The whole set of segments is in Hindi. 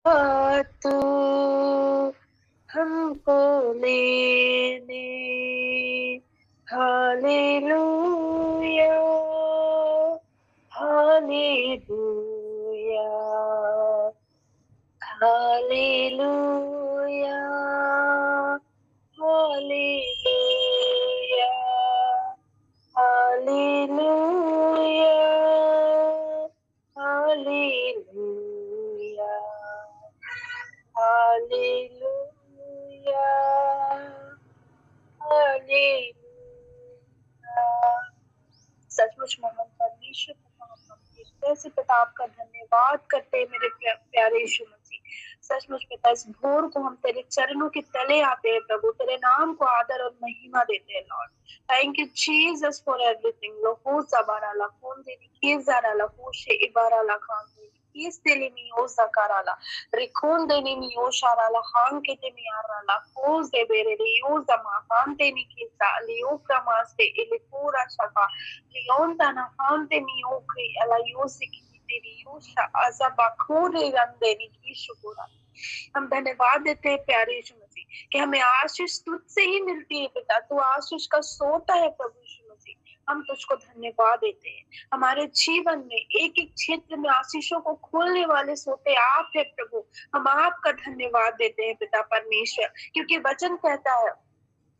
तू हमको लेने hallelujah hallelujah hallelujah hallelujah hallelujah hallelujah hallelujah hallelujah. सचमुच महान परमेश्वर पिता, हम आपके हृदय से पिता आपका धन्यवाद करते हैं मेरे प्यारे यीशु मसीह। सचमुच पिता इस भोर को हम तेरे चरणों के तले आते हैं प्रभु, तेरे नाम को आदर और महिमा देते हैं lord. Thank you Jesus for everything. लोहो ज़बाराला कौन देनी की ज़ाराला होशे इबाराला खान देनी किस तेली मी ओ ज़काराला रिकॉन देनी मी ओ शाराला हां के ते मी आराला कोस दे बेरे रियो ज़मा हां देनी की ज़ालियो प्रमास्ते इलिपूरा शका Leonta na hante miokri ala yosi kitiri yosha azabakure रंदेरी की शुक्र। हम धन्यवाद देते हैं प्यारे यीशु मसीह कि हमें आशीष तुझसे ही मिलती है पिता। तू आशीष का सोता है प्रभु यीशु मसीह। हम तुझको धन्यवाद देते हैं। हमारे जीवन में एक एक क्षेत्र में आशीषों को खोलने वाले सोते आप है प्रभु। हम आपका धन्यवाद देते हैं पिता परमेश्वर, क्योंकि वचन कहता है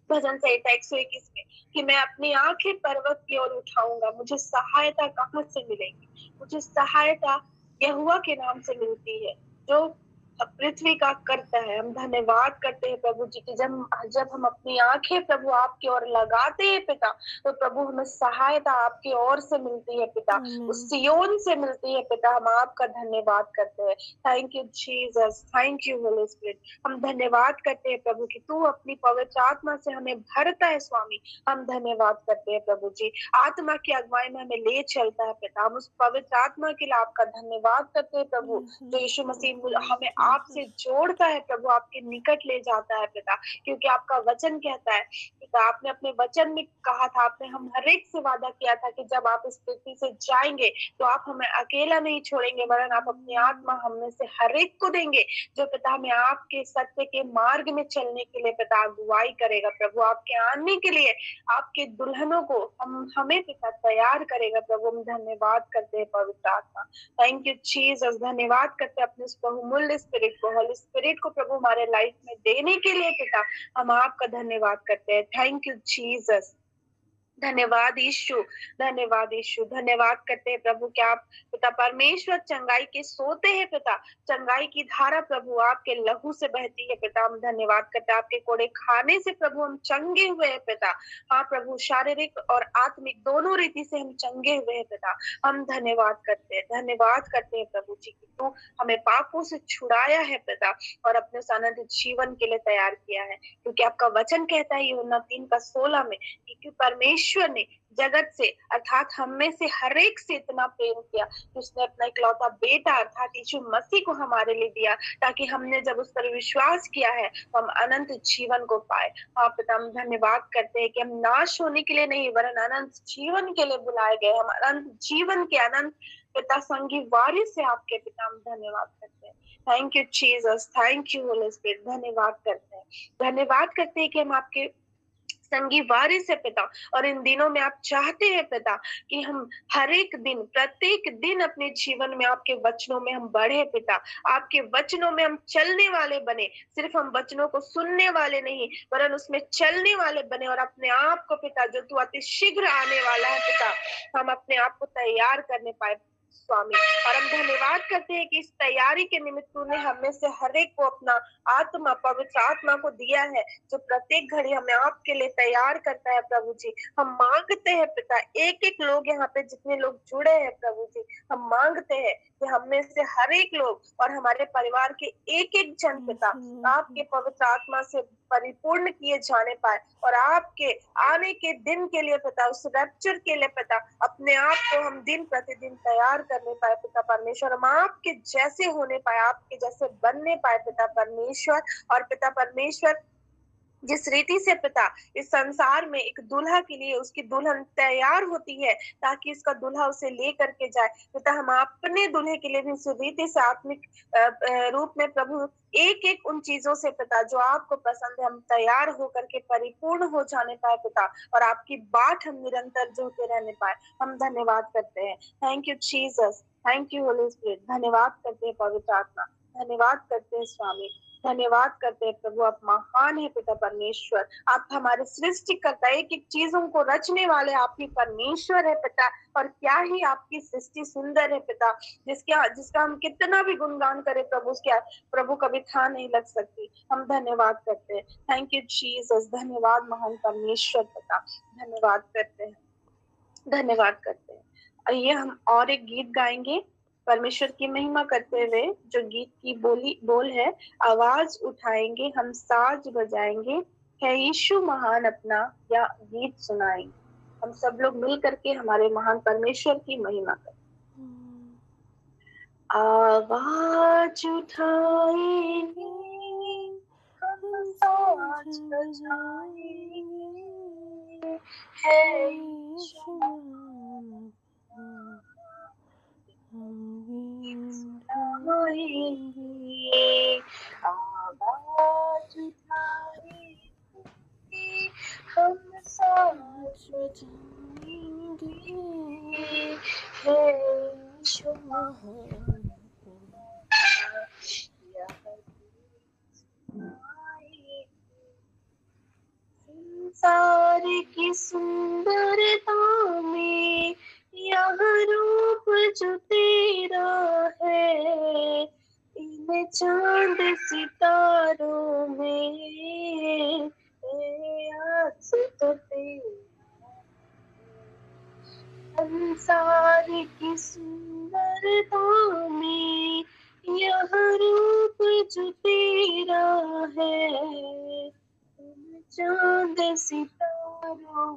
भजन संहिता 121 में कि मैं अपनी आंखें पर्वत की ओर उठाऊंगा, मुझे सहायता कहाँ से मिलेगी? मुझे सहायता यहोवा के नाम से मिलती है जो पृथ्वी का करता है। हम धन्यवाद करते हैं प्रभु जी की जब हम अपनी आंखें प्रभु आपकी ओर लगाते हैं पिता, तो प्रभु हमें सहायता आपकी ओर से मिलती है पिता, उस आमीन। सियोन से मिलती है पिता। हम आपका धन्यवाद करते हैं। Thank you Jesus, thank you holy spirit. हम धन्यवाद करते हैं प्रभु कि तू अपनी पवित्र आत्मा से हमें भरता है स्वामी। हम धन्यवाद करते हैं प्रभु जी, आत्मा की अगुवाई में हमें ले चलता है पिता। हम उस पवित्र आत्मा के लिए आपका धन्यवाद करते हैं प्रभु, यस जो Lord, Yeshu Masih thank you हमें आपसे जीसस। जोड़ता है प्रभु, आपके निकट ले जाता है पिता। क्योंकि आपका वचन कहता है पिता, आपने अपने वचन में कहा था, आपने हम हर एक से वादा किया था कि जब आप इस पृथ्वी से जाएंगे तो आप हमें अकेला नहीं छोड़ेंगे, वरन आप अपनी आत्मा हम में से हर एक को देंगे, जो पिता हमें आपके सत्य के मार्ग में चलने के लिए पिता अगुवाई करेगा प्रभु। आपके आने के लिए आपके दुल्हनों को हमें पिता तैयार करेगा प्रभु। हम धन्यवाद करते हैं पवित्र आत्मा। Thank you Jesus. धन्यवाद करते हैं अपने उस बहुमूल्य स्पिरिट को, होली स्पिरिट को प्रभु हमारे लाइफ में देने के लिए पिता। हम आपका धन्यवाद करते हैं। Thank you Jesus. धन्यवाद यीशु, धन्यवाद यीशु। धन्यवाद करते हैं प्रभु कि आप पिता परमेश्वर चंगाई के सोते हैं पिता। चंगाई की धारा प्रभु आपके लहू से बहती है पिता। हम धन्यवाद करते हैं, आपके कोड़े खाने से प्रभु हम चंगे हुए हैं पिता। हाँ प्रभु, शारीरिक और आत्मिक दोनों रीति से हम चंगे हुए हैं पिता। हम धन्यवाद करते हैं, धन्यवाद करते हैं प्रभु जी की तू हमें पापों से छुड़ाया है पिता, और अपने उस अनंत जीवन के लिए तैयार किया है। क्योंकि आपका वचन कहता है यूहन्ना 3:16 में कि परमेश्वर ने जगत से अर्थात हम में से हर एक से इतना प्रेम किया कि उसने अपना इकलौता बेटा अर्थात यीशु मसीह को हमारे लिए दिया, ताकि हमने जब उस पर विश्वास किया है तो हम अनंत जीवन को पाए। हाँ पिता, हम धन्यवाद करते हैं कि हम नाश होने के लिए नहीं वरन अनंत जीवन के लिए बुलाए गए। हम अनंत जीवन के अनंत पिता संगी वारिस से आपके पिता। हम धन्यवाद करते हैं। Thank you Jesus, thank you holy spirit. धन्यवाद करते हैं, धन्यवाद करते हैं कि हम आपके संगी वारिस है पिता, और इन दिनों में आप चाहते हैं पिता कि हम हर एक दिन प्रत्येक दिन अपने जीवन में आपके वचनों में हम बढ़े पिता। आपके वचनों में हम चलने वाले बने, सिर्फ हम वचनों को सुनने वाले नहीं वरन उसमें चलने वाले बने, और अपने आप को पिता जो तू अति शीघ्र आने वाला है पिता, हम अपने आप को तैयार करने पाए स्वामी। और हम धन्यवाद करते हैं कि इस तैयारी के निमित्त तूने हमें से हर एक को अपना आत्मा, पवित्र आत्मा को दिया है, जो प्रत्येक घड़ी हमें आपके लिए तैयार करता है प्रभु जी। हम मांगते हैं पिता, एक एक लोग यहाँ पे जितने लोग जुड़े हैं प्रभु जी, हम मांगते हैं कि हम में से हर एक लोग और हमारे परिवार के एक एक जन यस पिता लॉर्ड। आपके पवित्र आत्मा से परिपूर्ण किए जाने पाए, और आपके आने के दिन के लिए पिता, उस रैप्चर के लिए पिता, अपने आप को हम दिन प्रतिदिन तैयार करने पाए पिता परमेश्वर। हम आपके जैसे होने पाए, आपके जैसे बनने पाए पिता परमेश्वर। और पिता परमेश्वर जिस रीति से पिता इस संसार में एक दूल्हा के लिए उसकी दुल्हन तैयार होती है ताकि उसका दूल्हा उसे ले करके जाए, पिता हम अपने दूल्हे के लिए भी उस रीति से आत्मिक रूप में प्रभु एक एक उन चीजों से पिता जो आपको पसंद है हम तैयार होकर के परिपूर्ण हो जाने पाए पिता, और आपकी बाट हम निरंतर जोते रहने पाए। हम धन्यवाद करते हैं। Thank you Jesus, thank you holy spirit. धन्यवाद करते हैं पवित्र आत्मा, धन्यवाद करते हैं स्वामी, धन्यवाद करते हैं प्रभु। आप महान है पिता परमेश्वर, आप हमारे सृष्टिकर्ता, एक एक चीजों को रचने वाले आप ही परमेश्वर है पिता। और क्या ही आपकी सृष्टि सुंदर है पिता, जिसका हम कितना भी गुणगान करें प्रभु, उसके प्रभु कभी था नहीं लग सकती। हम धन्यवाद करते हैं। थैंक यू जीसस, धन्यवाद महान परमेश्वर पिता, धन्यवाद करते हैं, धन्यवाद करते हैं। आइए हम और एक गीत गाएंगे परमेश्वर की महिमा करते हुए। जो गीत की बोल है, आवाज उठाएंगे हम साज बजाएंगे, है यीशु महान अपना या गीत सुनाएंगे। हम सब लोग मिल करके हमारे महान परमेश्वर की महिमा करें। आवाज उठाएंगे हम साज बजाएंगे, है यीशु सुनाएंगे। आवाज उठाएंगे हम साज बजाएंगे, है यीशु महान या संसार की सुंदरता में यह रूप जो तेरा है, इन चांद सितारों में आज तो तेरा। संसार की सुंदरता में यह रूप जो तेरा है, चांद सितारों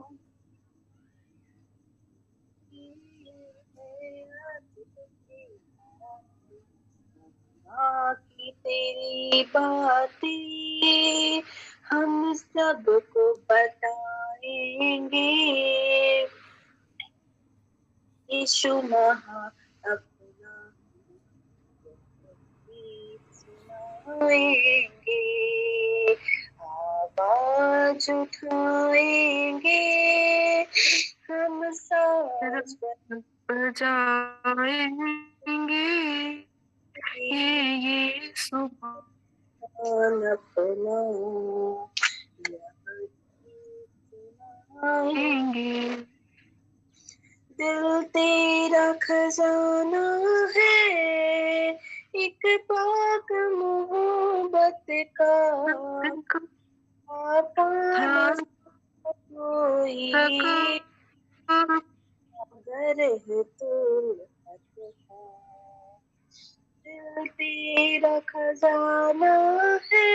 की तेरी बातें हम सबको बताएंगे, यीशु महान अपना गीत सुनाएंगे। आवाज उठाएंगे हम साज बजाएंगे, ये महान अपना सुनाएंगे। दिल तेरा खजाना है, एक पाक मोहब्बत का पाना कोई अगर है तो दिल तेरा खजाना है,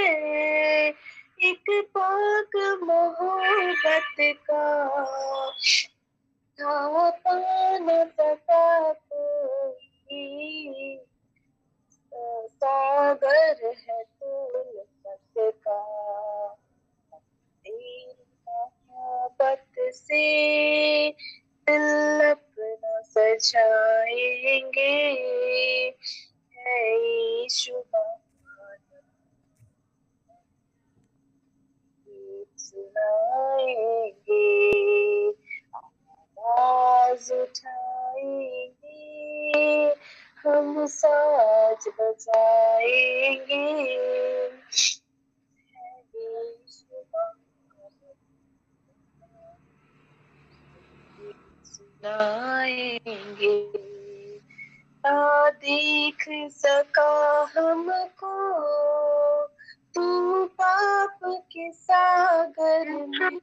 एक पाक मोहब्बत का पाना सका कोई, सागर है तो का मोहब्बत से दिल अपना सजाएंगे, है यीशु गीत सुनाएंगे। आवाज उठाएंगे हम साज बजाएंगे, सुनाएंगे। ना देख सका हमको तू पाप के सागर में,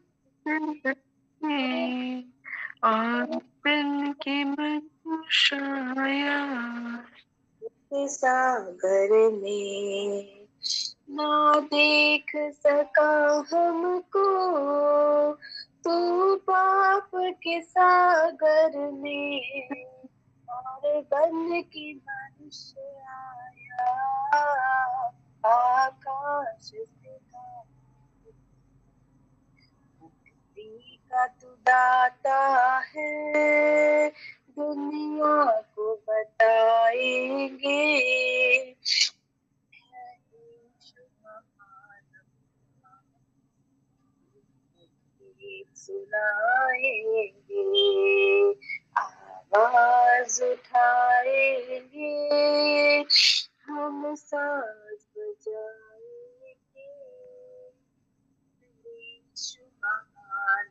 और दिल की मनशाया सागर में ना देख सका हमको तू पाप के सागर में, और बन की मनुष्य आया आकाश से का तू दाता है, दुनिया को बताएंगे, है यीशु महान, गीत सुनाएंगे, आवाज उठाएंगे, हम साज बजाएंगे, यीशु महान,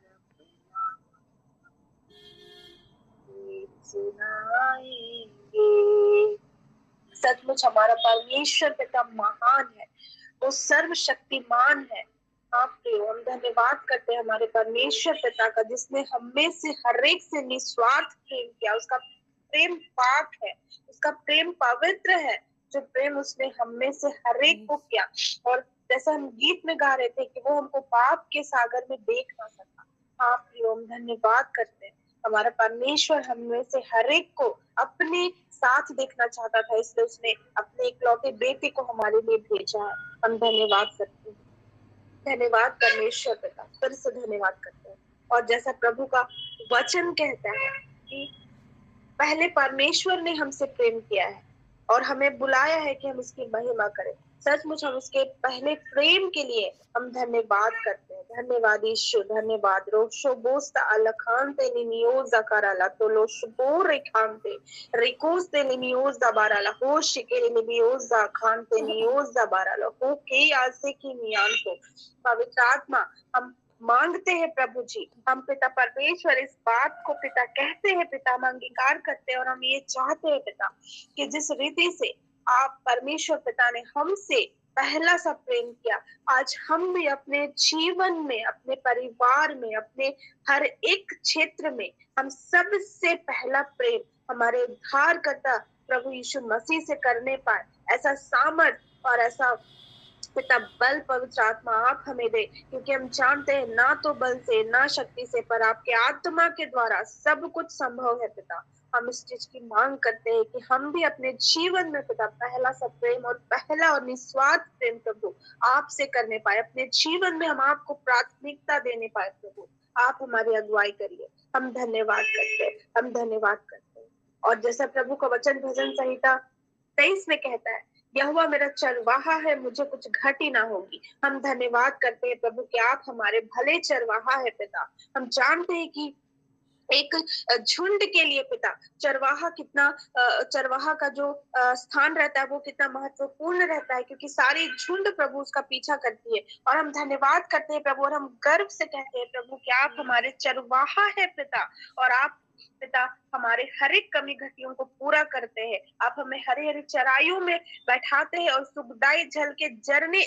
गीत सुनाएंगे। सचमुच हमारा परमेश्वर पिता महान है, वो सर्वशक्तिमान है। आप हम धन्यवाद करते हैं हमारे परमेश्वर पिता का, जिसने हमें से हर एक से निस्वार्थ प्रेम किया। उसका प्रेम पाक है, उसका प्रेम पवित्र है, जो प्रेम उसने हमें से हर एक को किया। और जैसा हम गीत में गा रहे थे कि वो हमको पाप के सागर में देख ना सका। आप हम धन्यवाद करते हैं, हमारा परमेश्वर हमें से हर एक को अपने साथ देखना चाहता था, इसलिए उसने अपने इकलौते बेटे को हमारे लिए भेजा है। हम धन्यवाद करते हैं, धन्यवाद परमेश्वर पिता, फिर से धन्यवाद करते हैं। और जैसा प्रभु का वचन कहता है कि पहले परमेश्वर ने हमसे प्रेम किया है और हमें बुलाया है कि हम उसकी महिमा करें। सचमुच हम उसके पहले प्रेम के लिए हम धन्यवाद करते हैं। धन्यवाद यीशु, धन्यवाद। रोशो बोस्ता अलखांते लिनियोज अकाराला तो लोशबो रेखांते रिकोस ते लिनियोज दबाराला हो शिके लिनियोज अखांते नियोज दबाराला हो के आसे की नियान को पवित्र आत्मा हम मांगते हैं प्रभु जी। हम पिता परमेश्वर इस बात को पिता कहते हैं, पिता हम अंगीकार करते हैं और हम ये चाहते हैं पिता कि जिस रीति से आप परमेश्वर पिता ने हमसे पहला सा प्रेम किया, आज हम भी अपने जीवन में, अपने परिवार में, अपने हर एक क्षेत्र में हम सबसे पहला प्रेम हमारे उद्धारकर्ता प्रभु यीशु मसीह से करने पाए। ऐसा सामर्थ और ऐसा पिता बल पवित्र आत्मा आप हमें दे, क्योंकि हम जानते हैं ना तो बल से ना शक्ति से, पर आपके आत्मा के द्वारा सब कुछ संभव है पिता। हम इस चीज की मांग करते हैं कि हम भी अपने जीवन में पिता पहला सा प्रेम और पहला और निस्वार्थ प्रेम प्रभु आपसे करने पाए। अपने जीवन में हम आपको प्राथमिकता देने पाए प्रभु। आप हमारी अगुवाई करिए। हम धन्यवाद करते हैं, हम धन्यवाद करते हैं। और जैसा प्रभु का वचन भजन संहिता 23 में कहता है, यहोवा मेरा चरवाहा है, मुझे कुछ घटी ना होगी। हम धन्यवाद करते हैं प्रभु कि आप हमारे भले चरवाहा है पिता। हम जानते हैं कि एक झुंड के लिए पिता चरवाहा का जो स्थान रहता है वो कितना महत्वपूर्ण रहता है, क्योंकि सारी झुंड प्रभु उसका पीछा करती है। और हम धन्यवाद करते हैं प्रभु और हम गर्व से कहते हैं प्रभु कि आप हमारे चरवाहा है पिता, और आप पिता हमारे हर एक कमी घटियों को पूरा करते हैं। आप हमें हरे हरे चराइयों में बैठाते हैं और सुखदाई जल के झरने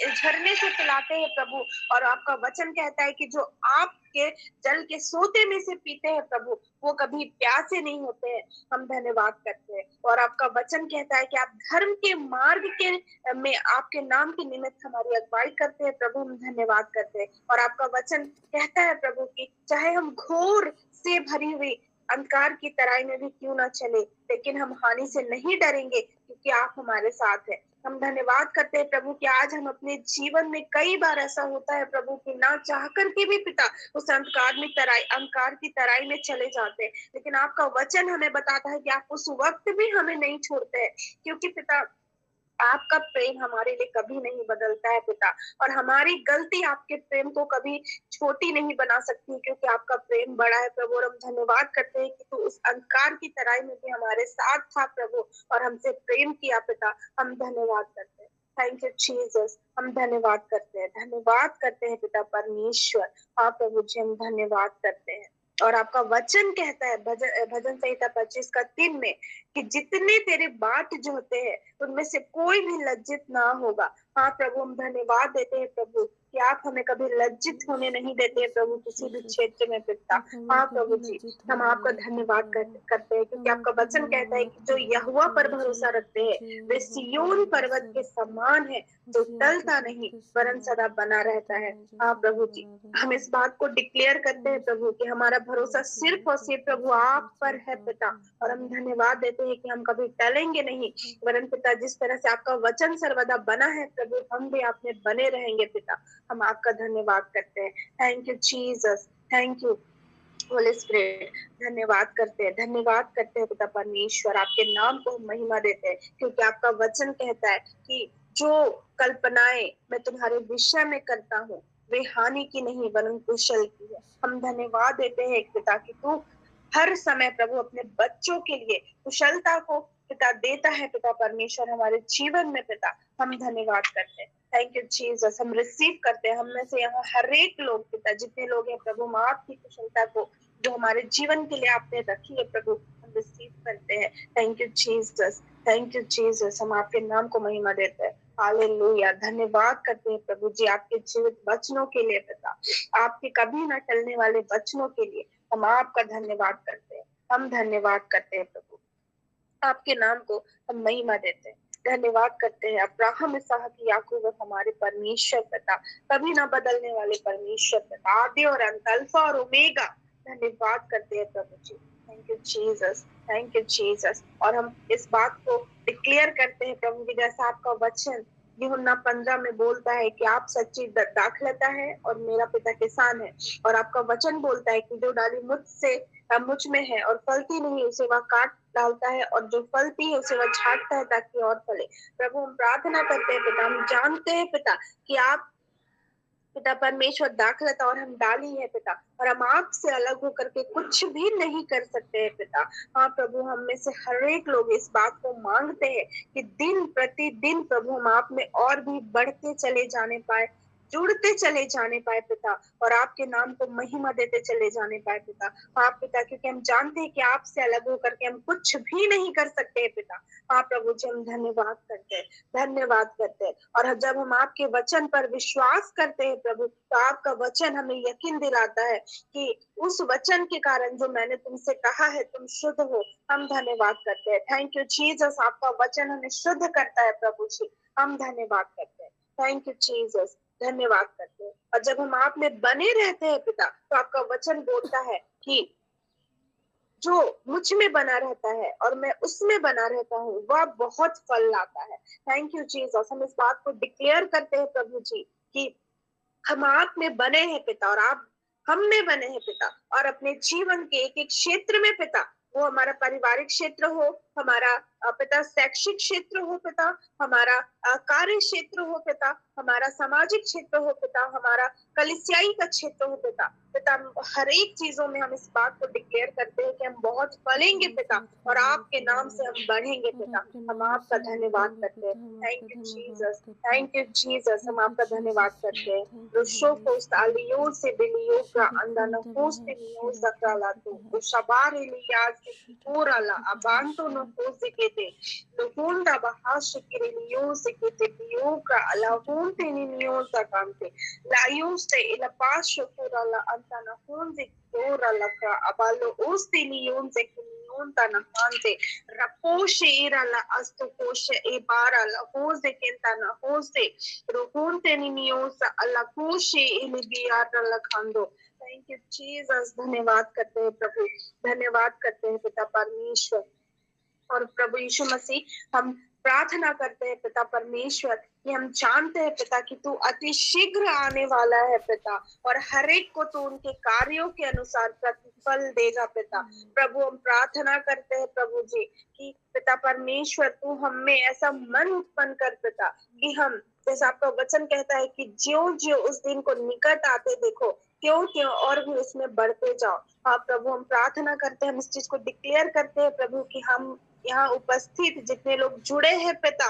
से पिलाते हैं प्रभु। और आपका वचन कहता है कि जो आपके जल के सोते में से पीते हैं प्रभु, वो कभी प्यासे नहीं होते हैं। हम धन्यवाद करते हैं। और आपका वचन कहता है कि आप धर्म के मार्ग के में आपके नाम के निमित्त हमारी अगुवाई करते हैं प्रभु। हम धन्यवाद करते हैं। और आपका वचन कहता है प्रभु कि चाहे हम घोर से भरी हुई अंधकार की तराई में भी क्यों ना चले, लेकिन हम हानि से नहीं डरेंगे, क्योंकि आप हमारे साथ हैं। हम धन्यवाद करते हैं प्रभु कि आज हम अपने जीवन में कई बार ऐसा होता है प्रभु कि ना चाह करके भी पिता उस अंधकार की तराई में चले जाते हैं, लेकिन आपका वचन हमें बताता है कि आप उस वक्त भी हमें नहीं छोड़ते हैं, क्योंकि पिता आपका प्रेम हमारे लिए कभी नहीं बदलता है पिता। और हमारी गलती आपके प्रेम को कभी छोटी नहीं बना सकती, क्योंकि आपका प्रेम बड़ा है प्रभु। और हम धन्यवाद करते हैं कि तू उस अंधकार की तराई में भी हमारे साथ था प्रभु और हमसे प्रेम किया पिता। हम धन्यवाद करते हैं। Thank you Jesus. हम धन्यवाद करते हैं पिता परमेश्वर। हाँ प्रभु जी, हम धन्यवाद करते हैं। और आपका वचन कहता है भजन संहिता 25:3 में कि जितने तेरे बाट जोते हैं उनमें से कोई भी लज्जित ना होगा। हाँ प्रभु, हम धन्यवाद देते हैं प्रभु कि आप हमें कभी लज्जित होने नहीं देते हैं प्रभु, किसी भी क्षेत्र में पिता। हाँ प्रभु जी, हम आपका धन्यवाद करते हैं, क्योंकि आपका वचन कहता है कि जो यहोवा पर भरोसा रखते हैं वे सिय्योन पर्वत के समान है, जो टलता नहीं वरन सदा बना रहता है। हाँ प्रभु जी, हम इस बात को डिक्लेयर करते हैं प्रभु कि हमारा भरोसा सिर्फ और सिर्फ प्रभु आप पर है पिता। और हम धन्यवाद देते हैं कि हम कभी टलेंगे नहीं, वरन पिता जिस तरह से आपका वचन सर्वदा बना है प्रभु, हम भी आप में बने रहेंगे पिता। हम आपका धन्यवाद करते हैं। Thank you Jesus. Thank you holy spirit. धन्यवाद करते हैं पिता परमेश्वर, आपके नाम को हम महिमा देते हैं, क्योंकि आपका वचन कहता है कि जो कल्पनाएं मैं तुम्हारे विषय में करता हूँ वे हानि की नहीं वरन कुशल की है। हम धन्यवाद देते हैं पिता कि तू हर समय प्रभु अपने बच्चों के लिए कुशलता को पिता देता है पिता परमेश्वर हमारे जीवन में पिता। हम धन्यवाद करते हैं। Thank you Jesus. हम रिसीव करते हैं, हम में से यहाँ हर एक लोग पिता जितने लोग हैं प्रभु, हम आपकी कुशलता को जो हमारे जीवन के लिए आपने रखी है प्रभु, हम रिसीव करते हैं। Thank you Jesus, thank you Jesus. हम आपके नाम को महिमा देते हैं। हालेलुया। धन्यवाद करते हैं प्रभु जी आपके जीवित वचनों के लिए पिता, आपके कभी ना टलने वाले वचनों के लिए हम आपका धन्यवाद करते हैं। हम धन्यवाद करते हैं प्रभु, आपके नाम को हम महिमा देते हैं। धन्यवाद करते हैं अब्राहम, इसहाक, याकूब और हमारे परमेश्वर पिता, कभी ना बदलने वाले परमेश्वर पिता, आदि और अंत, अल्फा और ओमेगा। धन्यवाद करते हैं प्रभु जी। Thank you Jesus, thank you Jesus. और हम इस बात को डिक्लेयर करते हैं प्रभु जी, जैसा आपका वचन यूहन्ना 15 में बोलता है कि आप सच्ची दाखलता है और मेरा पिता किसान है। और आपका वचन बोलता है कि जो डाली मुझ में है और फलती नहीं उसे वह काट डालता है, और जो फलती है उसे वह छांटता है ताकि और फले। प्रभु हम प्रार्थना करते हैं पिता, हम जानते हैं पिता कि आप पिता परमेश्वर दाखलता और हम डाली है पिता, और हम आपसे अलग होकर के कुछ भी नहीं कर सकते हैं पिता। हाँ प्रभु, हम में से हर एक लोग इस बात को मांगते हैं कि दिन प्रतिदिन प्रभु हम आप में और भी बढ़ते चले जाने पाए, जुड़ते चले जाने पाए पिता, और आपके नाम को महिमा देते चले जाने पाए पिता। हाँ पिता, क्योंकि हम जानते हैं कि आपसे अलग होकर के हम कुछ भी नहीं कर सकते हैं पिता। हाँ प्रभु जी, हम धन्यवाद करते हैं, धन्यवाद करते हैं। और जब हम आपके वचन पर विश्वास करते हैं प्रभु, तो आपका वचन हमें यकीन दिलाता है कि उस वचन के कारण जो मैंने तुमसे कहा है तुम शुद्ध हो। हम धन्यवाद करते हैं। थैंक यू जीसस, आपका वचन हमें शुद्ध करता है प्रभु जी। हम धन्यवाद करते हैं। थैंक यू जीसस, धन्यवाद करते हैं। और जब हम आप में बने रहते हैं पिता, तो आपका वचन बोलता है कि जो मुझ में बना रहता है और मैं उसमें बना रहता हूँ वह बहुत फल लाता है। Thank you Jesus. हम इस बात को डिक्लेयर करते हैं प्रभु जी कि हम आप में बने हैं पिता, और आप हम में बने हैं पिता, और अपने जीवन के एक एक क्षेत्र में पिता, वो हमारा पारिवारिक क्षेत्र हो, हमारा पिता शैक्षिक क्षेत्र हो पिता, हमारा कार्य क्षेत्र हो पिता, हमारा सामाजिक क्षेत्र हो पिता, हमारा कलिसियाई का क्षेत्र हो पिता। पिता हर एक चीजों में हम इस बात को डिक्लेयर करते हैं कि हम बहुत फलेंगे पिता, और आपके नाम से हम बढ़ेंगे पिता। हम आपका धन्यवाद करते हैं। Thank you Jesus, thank you Jesus. हम आपका धन्यवाद करते हैं। Rushofos alios e bilioga andana hoste nios dakralato. Ushabar elias e kurala abanto no hose kete. Lukunda bahashe kirilios e kete bioga alahunte ni nios dakante. Laios te ilapasho kurala antana honze kurala ka abalo oste nios e kunionta na hante. Raposhe irala asto koshe e barala hose kentana hose. Thank you Jesus. धन्यवाद करते हैं प्रभु, धन्यवाद करते हैं पिता परमेश्वर। और प्रभु यीशु मसीह, हम प्रार्थना करते हैं पिता परमेश्वर कि हम जानते हैं पिता कि तू अति शीघ्र आने वाला है पिता, और हर एक को तू उनके कार्यों के अनुसार प्रतिफल देगा पिता। प्रभु हम प्रार्थना करते हैं प्रभु जी कि पिता परमेश्वर तू हम में ऐसा मन उत्पन्न कर पिता कि हम, जैसा आपका वचन कहता है कि ज्यों ज्यों उस दिन को निकट आते देखो त्यों त्यों और भी उसमें बढ़ते जाओ। हाँ प्रभु हम प्रार्थना करते हैं, हम इस चीज को डिक्लेयर करते हैं प्रभु कि हम यहाँ उपस्थित जितने लोग जुड़े हैं पिता,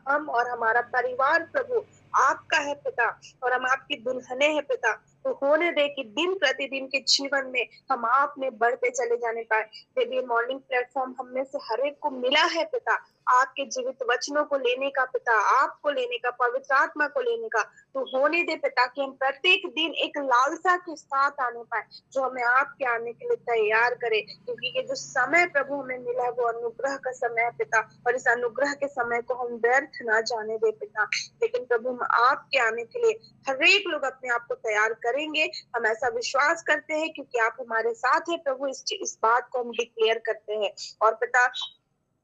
हम और हमारा परिवार प्रभु आपका है पिता, और हम आपकी दुल्हने हैं पिता। तो होने दे कि दिन प्रतिदिन के जीवन में हम आप में बढ़ते चले जाने पाए। यदि मॉर्निंग प्लेटफॉर्म हम में से हर एक को मिला है पिता आपके जीवित वचनों को लेने का पिता, आपको लेने का, पवित्र आत्मा को लेने का, तो होने दे पिता कि हम प्रत्येक दिन एक लालसा के साथ आने पाए जो हमें आपके आने के लिए तैयार करे। क्योंकि ये जो समय प्रभु हमें मिला है वो अनुग्रह का समय है पिता, और इस अनुग्रह के समय को हम व्यर्थ ना जाने दे पिता। लेकिन प्रभु हम आपके आने के लिए हर एक लोग अपने आप को तैयार करेंगे, हम ऐसा विश्वास करते हैं क्योंकि आप हमारे साथ है प्रभु। इस बात को हम डिक्लेयर करते हैं। और पिता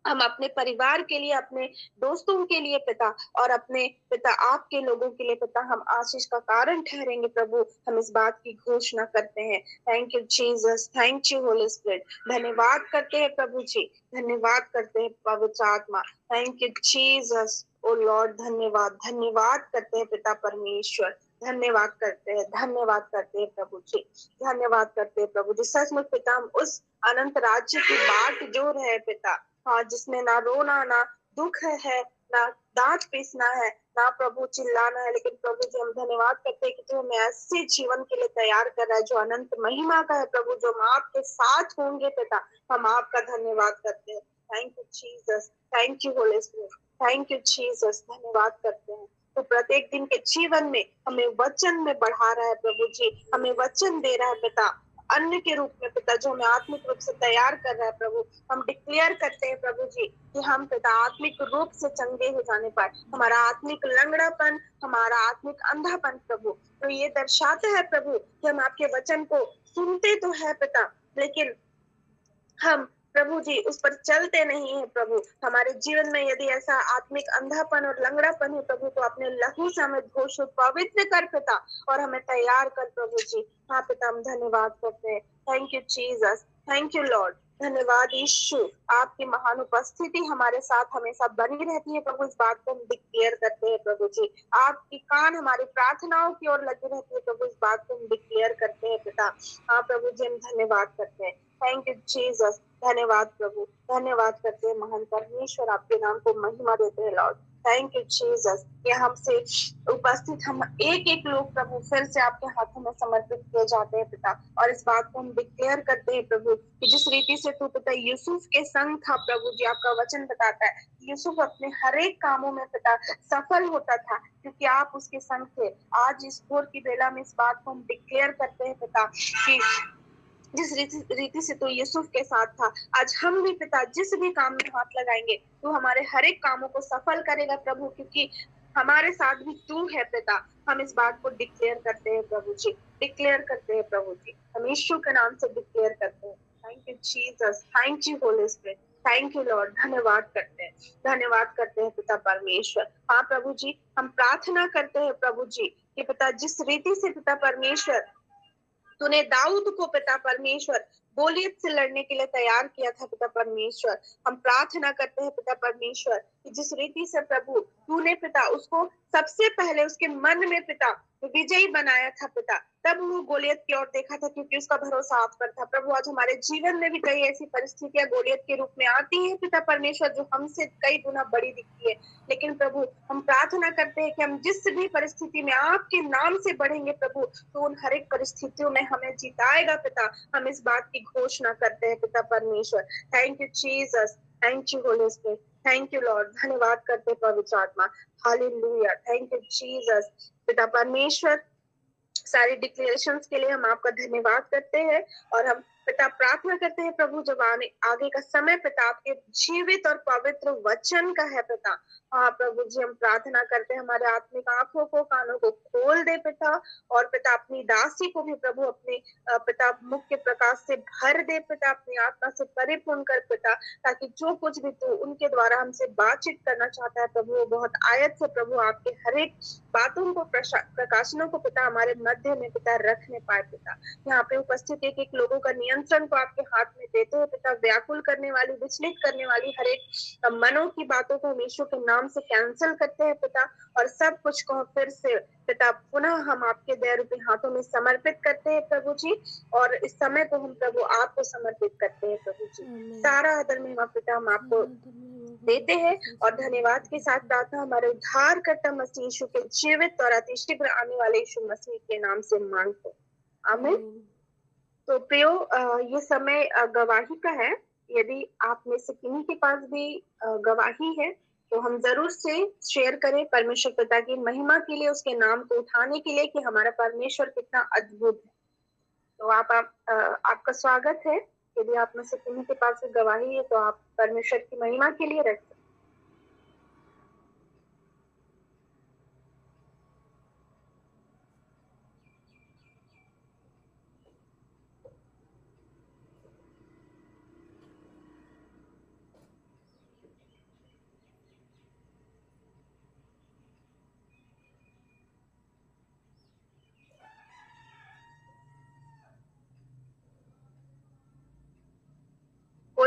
हम अपने परिवार के लिए, अपने दोस्तों के लिए पिता, और अपने पिता आपके लोगों के लिए पिता हम आशीष का कारण ठहरेंगे प्रभु। हम इस बात की घोषणा करते हैं। Thank you Jesus, thank you holy spirit. धन्यवाद करते हैं प्रभु जी, धन्यवाद करते हैं पवित्र आत्मा। Thank you Jesus, O Lord. धन्यवाद, धन्यवाद करते हैं पिता परमेश्वर। धन्यवाद करते हैं, धन्यवाद करते हैं प्रभु जी, धन्यवाद करते हैं प्रभु जी। सचमुच पिता हम उस अनंत राज्य की बाट जो रहे पिता, हाँ, जिसमें ना रोना, ना दुख है, ना दांत पीसना है, ना प्रभु चिल्लाना है, लेकिन प्रभु जी हम धन्यवाद करते हैं कि तू हमें ऐसे जीवन के लिए तैयार कर रहा है जो अनंत महिमा का है प्रभु, जो हम आपके साथ होंगे पिता। हम आपका धन्यवाद करते हैं। Thank you Jesus, thank you holy spirit, thank you Jesus. धन्यवाद करते हैं। तो प्रत्येक दिन के जीवन में हमें वचन में बढ़ा रहा है प्रभु जी, हमें वचन दे रहा है पिता, अन्न के रूप में पिता, जो हमें आत्मिक रूप से तैयार कर रहा है प्रभु। हम डिक्लेयर करते हैं प्रभु जी कि हम पिता आत्मिक रूप से चंगे हो जाने पाए। हमारा आत्मिक लंगड़ापन, हमारा आत्मिक अंधापन प्रभु, तो ये दर्शाता है प्रभु कि हम आपके वचन को सुनते तो है पिता, लेकिन हम प्रभु जी उस पर चलते नहीं है प्रभु। हमारे जीवन में यदि ऐसा आत्मिक अंधापन और लंगड़ापन है प्रभु, तो अपने लहू से हमें धोष पवित्र कर पिता, और हमें तैयार कर प्रभु जी। हाँ पिता, हम धन्यवाद करते हैं। Thank you Jesus, thank you Lord. धन्यवाद यीशु, आपकी महान उपस्थिति हमारे साथ हमेशा बनी रहती है प्रभु। इस बात को हम डिक्लेयर करते हैं प्रभु जी। आपकी कान हमारी प्रार्थनाओं की ओर लगी रहती है प्रभु, इस बात को हम डिक्लेयर करते हैं पिता। हाँ प्रभु जी, हम धन्यवाद करते हैं। थैंक यू जीसस, धन्यवाद प्रभु, धन्यवाद करते हैं महान परमेश्वर, आपके नाम को महिमा देते हैं लॉर्ड। Thank you Jesus. ये हमसे उपस्थित हम एक एक लोग प्रभु फिर से आपके हाथों में समर्पित किए जाते हैं पिता, और इस बात को हम डिक्लेयर करते हैं प्रभु कि जिस रीति से तू पिता यूसुफ के संग था प्रभु जी, आपका वचन बताता है यूसुफ अपने हर एक कामों में पिता सफल होता था क्योंकि आप उसके संग थे। आज इस भोर की बेला में इस बात को हम डिक्लेयर करते हैं पिता कि जिस रीति से तू यूसुफ के साथ था, आज हम भी पिता जिस भी काम में हाथ लगाएंगे तू हमारे हर एक कामों को सफल करेगा प्रभु, क्योंकि हमारे साथ भी तू है पिता। हम इस बात को डिक्लेयर करते हैं प्रभु जी, डिक्लेयर करते हैं प्रभु जी, हम यीशु के नाम से डिक्लेयर करते हैं। Thank you Jesus, thank you holy spirit, thank you Lord. धन्यवाद करते हैं, धन्यवाद करते हैं पिता परमेश्वर। हाँ प्रभु जी, हम प्रार्थना करते हैं प्रभु जी कि पिता जिस रीति से पिता परमेश्वर तूने दाऊद को पिता परमेश्वर गोलियत से लड़ने के लिए तैयार किया था पिता परमेश्वर, हम प्रार्थना करते हैं पिता परमेश्वर कि जिस रीति से प्रभु तूने पिता उसको सबसे पहले उसके मन में पिता विजयी बनाया था पिता, तब वो गोलियत की ओर देखा था क्योंकि उसका भरोसा आप पर था प्रभु। आज हमारे जीवन में भी कई ऐसी परिस्थितियां गोलियत के रूप में आती हैं पिता परमेश्वर, जो हमसे कई गुना बड़ी दिखती है, लेकिन प्रभु हम प्रार्थना करते हैं कि हम जिस भी परिस्थिति में आपके नाम से बढ़ेंगे प्रभु, तो उन हर एक परिस्थितियों में हमें जिताएगा पिता। हम इस बात की घोषणा करते हैं पिता परमेश्वर। Thank you Jesus, thank you holy spirit, thank you Lord. धन्यवाद करते हैं पवित्र आत्मा। Hallelujah, thank you Jesus. पिता परमेश्वर, सारी डिक्लेरेशंस के लिए हम आपका धन्यवाद करते हैं, और हम पिता प्रार्थना करते हैं प्रभु जब आगे का समय पिता आपके जीवित और पवित्र वचन का है पिता। हाँ प्रभु जी, हम प्रार्थना करते हैं हमारे आत्मिक आंखों को कानों को खोल दे पिता, और पिता अपनी दासी को भी प्रभु अपने पिता मुख्य प्रकाश से भर दे पिता, अपनी आत्मा से परिपूर्ण कर पिता, ताकि जो कुछ भी तू उनके द्वारा हमसे बातचीत करना चाहता है प्रभु, वो बहुत आयत से प्रभु आपके हर एक बातों को प्रकाशनों को पिता हमारे मध्य में पिता रखने पाए पिता। यहाँ पे उपस्थित एक एक लोगों का नियंत्रण को आपके हाथ में देते हैं पिता, व्याकुल करने वाली विचलित करने वाली हर एक मनों की बातों को यीशु के नाम से कैंसिल करते हैं पिता, और सब कुछ को फिर से पिता पुनः हम आपके दया रूपी हाथों में समर्पित करते हैं प्रभु जी, और इस समय को हम प्रभु आपको समर्पित करते हैं प्रभु जी। सारा आदर महिमा पिता हम आपको देते हैं, और धन्यवाद के साथ प्रार्थना हमारे उद्धारकर्ता मसीह यीशु के जीवित और अति शीघ्र आने वाले यीशु मसीह के नाम से मांगते हैं, आमीन। तो प्रियो, ये समय गवाही का है। यदि आप में से किन्हीं के पास भी गवाही है तो हम जरूर से शेयर करें, परमेश्वर पिता की महिमा के लिए, उसके नाम को उठाने के लिए कि हमारा परमेश्वर कितना अद्भुत है। तो आपका स्वागत है। यदि आप में से किन्हीं के पास भी गवाही है तो आप परमेश्वर की महिमा के लिए रख सकते हैं।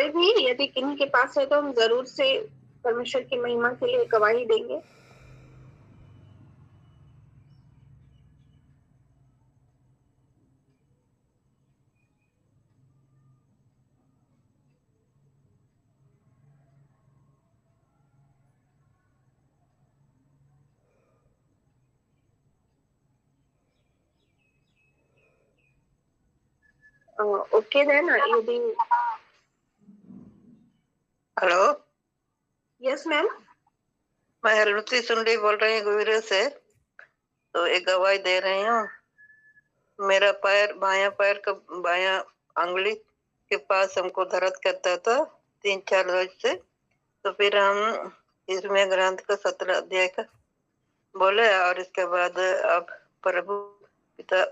कोई भी यदि किन्हीं के पास है तो हम जरूर से परमेश्वर की महिमा के लिए गवाही देंगे। ओके देन यदि हेलो, यस मैम। मैं हरमती सुंडी बोल रही हूँ गुजरे से। तो एक गवाही दे रही हूँ। मेरा पैर बायां अंगुली के पास हमको दर्द करता था 3-4 रोज से। तो फिर हम इसमें ग्रंथ का 17 अध्याय का बोले और इसके बाद अब प्रभु पिता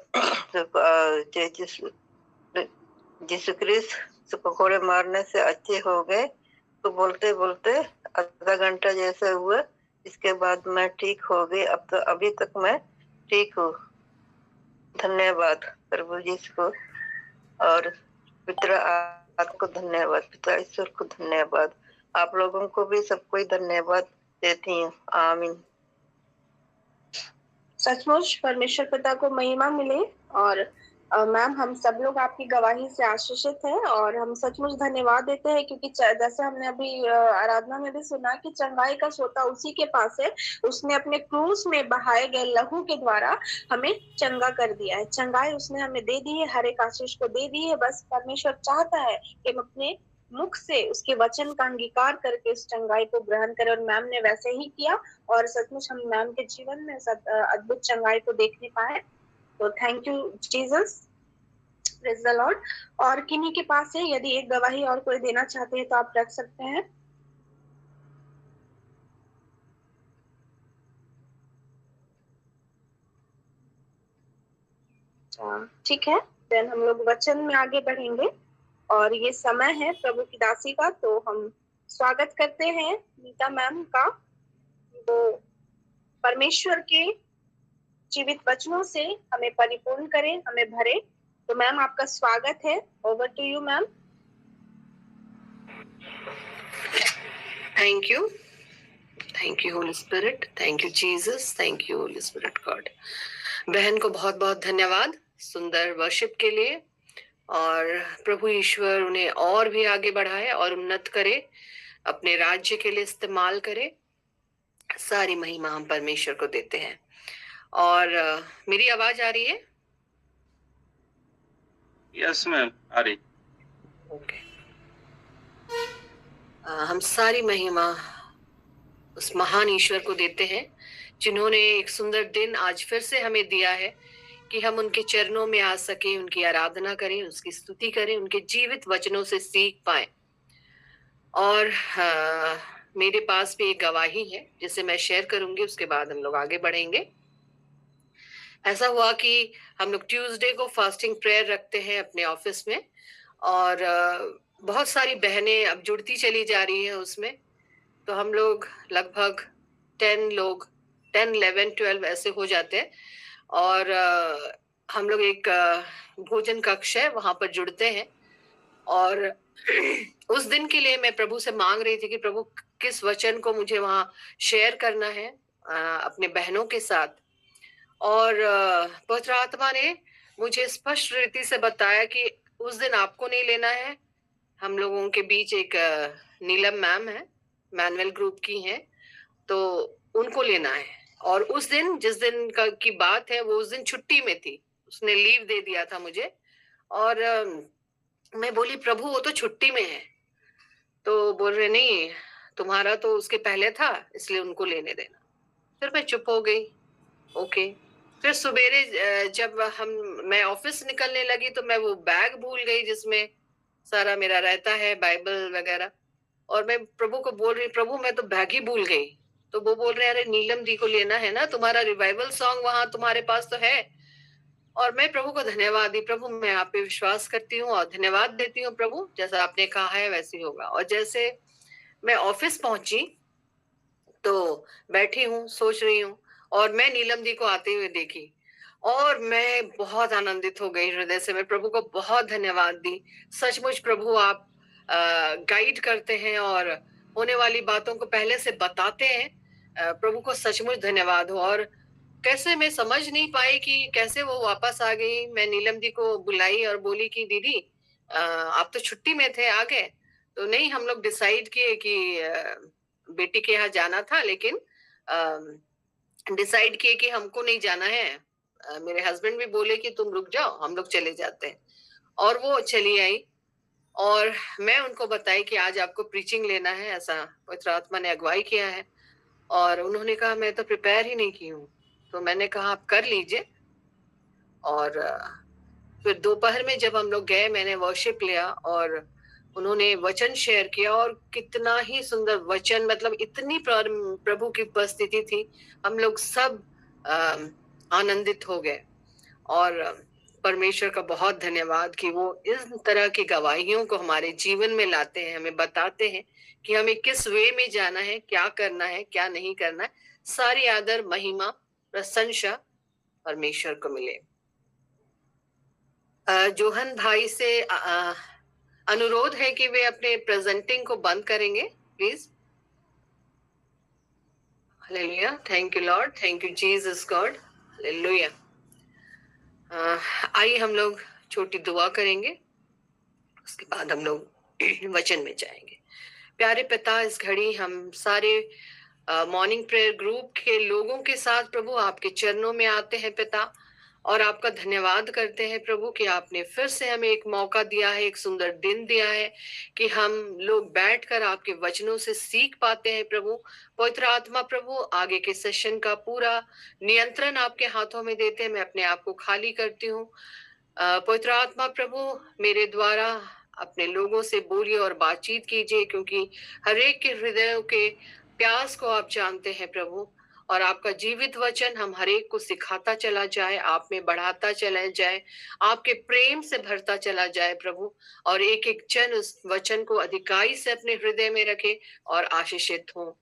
यीशु क्रिस्त पकोड़े मारने से अच्छे हो गए। तो बोलते बोलते आधा घंटा जैसे हुआ, इसके बाद मैं ठीक हो गई। अब तो अभी तक मैं ठीक हूँ। धन्यवाद प्रभु जी को और पिता आपको धन्यवाद, पिता ईश्वर को धन्यवाद। आप लोगों को भी सबको ही धन्यवाद देती हूँ। आमीन। सचमुच परमेश्वर पिता को महिमा मिले। और मैम हम सब लोग आपकी गवाही से आशीषित हैं और हम सचमुच धन्यवाद देते हैं क्योंकि जैसे हमने अभी आराधना में भी सुना कि चंगाई का सोता उसी के पास है। उसने अपने क्रूस में बहाए गए लहू के द्वारा हमें चंगा कर दिया है। चंगाई उसने हमें दे दी है, हर एक आशीष को दे दी है। बस परमेश्वर चाहता है कि हम अपने मुख से उसके वचन का अंगीकार करके इस चंगाई को ग्रहण करें, और मैम ने वैसे ही किया और सचमुच हम मैम के जीवन में सब अद्भुत चंगाई को देखने पाए। तो thank you Jesus, praise the Lord. और किन्हीं के पास है यदि एक गवाही और कोई देना चाहते हैं तो आप रख सकते हैं। ठीक है, देन हम लोग वचन में आगे बढ़ेंगे और ये समय है प्रभु की दासी का। तो हम स्वागत करते हैं नीता मैम का। वो परमेश्वर के जीवित वचनों से हमें परिपूर्ण करें, हमें भरे। तो मैम आपका स्वागत है। Over to you ma'am. Thank you holy spirit, thank you Jesus, thank you holy spirit God. बहन को बहुत बहुत धन्यवाद सुंदर वर्शिप के लिए, और प्रभु ईश्वर उन्हें और भी आगे बढ़ाए और उन्नत करे, अपने राज्य के लिए इस्तेमाल करे। सारी महिमा हम परमेश्वर को देते हैं। और मेरी आवाज आ रही है? यस मैम, आ रही। ओके। हम सारी महिमा उस महान ईश्वर को देते हैं जिन्होंने एक सुंदर दिन आज फिर से हमें दिया है कि हम उनके चरणों में आ सके, उनकी आराधना करें, उसकी स्तुति करें, उनके जीवित वचनों से सीख पाए। और मेरे पास भी एक गवाही है जिसे मैं शेयर करूंगी, उसके बाद हम लोग आगे बढ़ेंगे। ऐसा हुआ कि हम लोग ट्यूसडे को फास्टिंग प्रेयर रखते हैं अपने ऑफिस में, और बहुत सारी बहनें अब जुड़ती चली जा रही हैं उसमें। तो हम लोग लगभग 10 लोग, 10, 11, 12 ऐसे हो जाते हैं। और हम लोग एक भोजन कक्ष है वहां पर जुड़ते हैं। और उस दिन के लिए मैं प्रभु से मांग रही थी कि प्रभु किस वचन को मुझे वहां शेयर करना है अपने बहनों के साथ। और पवित्र आत्मा ने मुझे स्पष्ट रीति से बताया कि उस दिन आपको नहीं लेना है। हम लोगों के बीच एक नीलम मैम है, मैनुअल ग्रुप की हैं, तो उनको लेना है। और उस दिन जिस दिन की बात है वो उस दिन छुट्टी में थी, उसने लीव दे दिया था मुझे। और मैं बोली प्रभु वो तो छुट्टी में है। तो बोल रहे नहीं, तुम्हारा तो उसके पहले था इसलिए उनको लेने देना। फिर मैं चुप हो गई। ओके। फिर सवेरे जब मैं ऑफिस निकलने लगी तो मैं वो बैग भूल गई जिसमें सारा मेरा रहता है, बाइबल वगैरह। और मैं प्रभु को बोल रही, प्रभु मैं तो बैग ही भूल गई। तो वो बोल रहे अरे नीलम जी को लेना है ना, तुम्हारा रिवाइवल सॉन्ग वहां तुम्हारे पास तो है। और मैं प्रभु को धन्यवाद दी, प्रभु मैं आप पे विश्वास करती हूँ और धन्यवाद देती हूँ प्रभु, जैसा आपने कहा है वैसे ही होगा। और जैसे मैं ऑफिस पहुंची तो बैठी हूँ सोच रही हूँ, और मैं नीलम जी को आते हुए देखी और मैं बहुत आनंदित हो गई हृदय से। मैं प्रभु को बहुत धन्यवाद दी। सचमुच प्रभु आप गाइड करते हैं और होने वाली बातों को पहले से बताते हैं। प्रभु को सचमुच धन्यवाद हो। और कैसे मैं समझ नहीं पाई कि कैसे वो वापस आ गई। मैं नीलम दी को बुलाई और बोली कि दीदी आप तो छुट्टी में थे, आ गए? तो नहीं, हम लोग डिसाइड किए कि बेटी के यहाँ जाना था, लेकिन डिसाइड किए कि हमको नहीं जाना है। मेरे हस्बैंड भी बोले कि तुम रुक जाओ, हम लोग चले जाते हैं। और वो चली आई और मैं उनको बताई कि आज आपको प्रीचिंग लेना है, ऐसा पवित्र आत्मा ने अगुवाई किया है। और उन्होंने कहा मैं तो प्रिपेयर ही नहीं की हूँ। तो मैंने कहा आप कर लीजिए। और फिर दोपहर में जब हम लोग गए, मैंने वर्शिप लिया और उन्होंने वचन शेयर किया। और कितना ही सुंदर वचन, मतलब इतनी प्रभु की उपस्थिति थी, हम लोग सब आनंदित हो गए। और परमेश्वर का बहुत धन्यवाद कि वो इस तरह की गवाहियों को हमारे जीवन में लाते हैं, हमें बताते हैं कि हमें किस वे में जाना है, क्या करना है, क्या नहीं करना है। सारी आदर, महिमा, प्रशंसा परमेश्वर को मिले। जोहन भाई से अनुरोध है कि वे अपने प्रेजेंटिंग को बंद करेंगे, please. Hallelujah, thank you lord, thank you Jesus God, hallelujah. आइए हम लोग छोटी दुआ करेंगे, उसके बाद हम लोग वचन में जाएंगे। प्यारे पिता, इस घड़ी हम सारे मॉर्निंग प्रेयर ग्रुप के लोगों के साथ प्रभु आपके चरणों में आते हैं पिता, और आपका धन्यवाद करते हैं प्रभु कि आपने फिर से हमें एक मौका दिया है, एक सुंदर दिन दिया है कि हम लोग बैठकर आपके वचनों से सीख पाते हैं प्रभु। पवित्र आत्मा प्रभु, आगे के सेशन का पूरा नियंत्रण आपके हाथों में देते हैं। मैं अपने आप को खाली करती हूँ। पवित्र आत्मा प्रभु, मेरे द्वारा अपने लोगों से बोलिए और बातचीत कीजिए, क्योंकि हर एक के हृदयों के प्यास को आप जानते हैं प्रभु। और आपका जीवित वचन हम हर एक को सिखाता चला जाए, आप में बढ़ाता चला जाए, आपके प्रेम से भरता चला जाए प्रभु। और एक एक जन उस वचन को अधिकाई से अपने हृदय में रखे और आशीषित हो।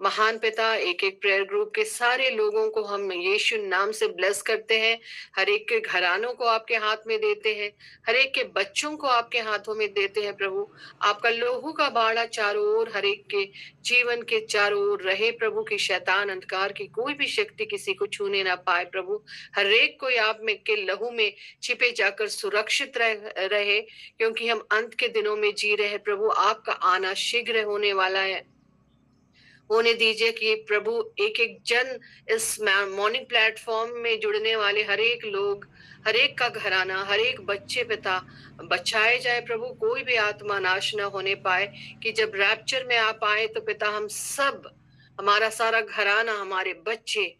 महान पिता, एक एक प्रेयर ग्रुप के सारे लोगों को हम यीशु नाम से ब्लेस करते हैं। हर एक के घरानों को आपके हाथ में देते हैं, हर एक के बच्चों को आपके हाथों में देते हैं प्रभु। आपका लोहू का बाड़ा चारों ओर, हर एक के जीवन के चारों ओर रहे प्रभु, की शैतान अंधकार की कोई भी शक्ति किसी को छूने ना पाए प्रभु। हर एक को आप में के लहू में छिपे जाकर सुरक्षित रहे, क्योंकि हम अंत के दिनों में जी रहे हैं प्रभु। आपका आना शीघ्र होने वाला है। होने दीजिए कि प्रभु एक एक जन इस मॉर्निंग प्लेटफॉर्म में जुड़ने वाले हर एक लोग, हर एक का घराना, हर एक बच्चे पिता बचाए जाए प्रभु। कोई भी आत्मा नाश न होने पाए, कि जब रैप्चर में आप आए तो पिता हम सब, हमारा सारा घराना, हमारे बच्चे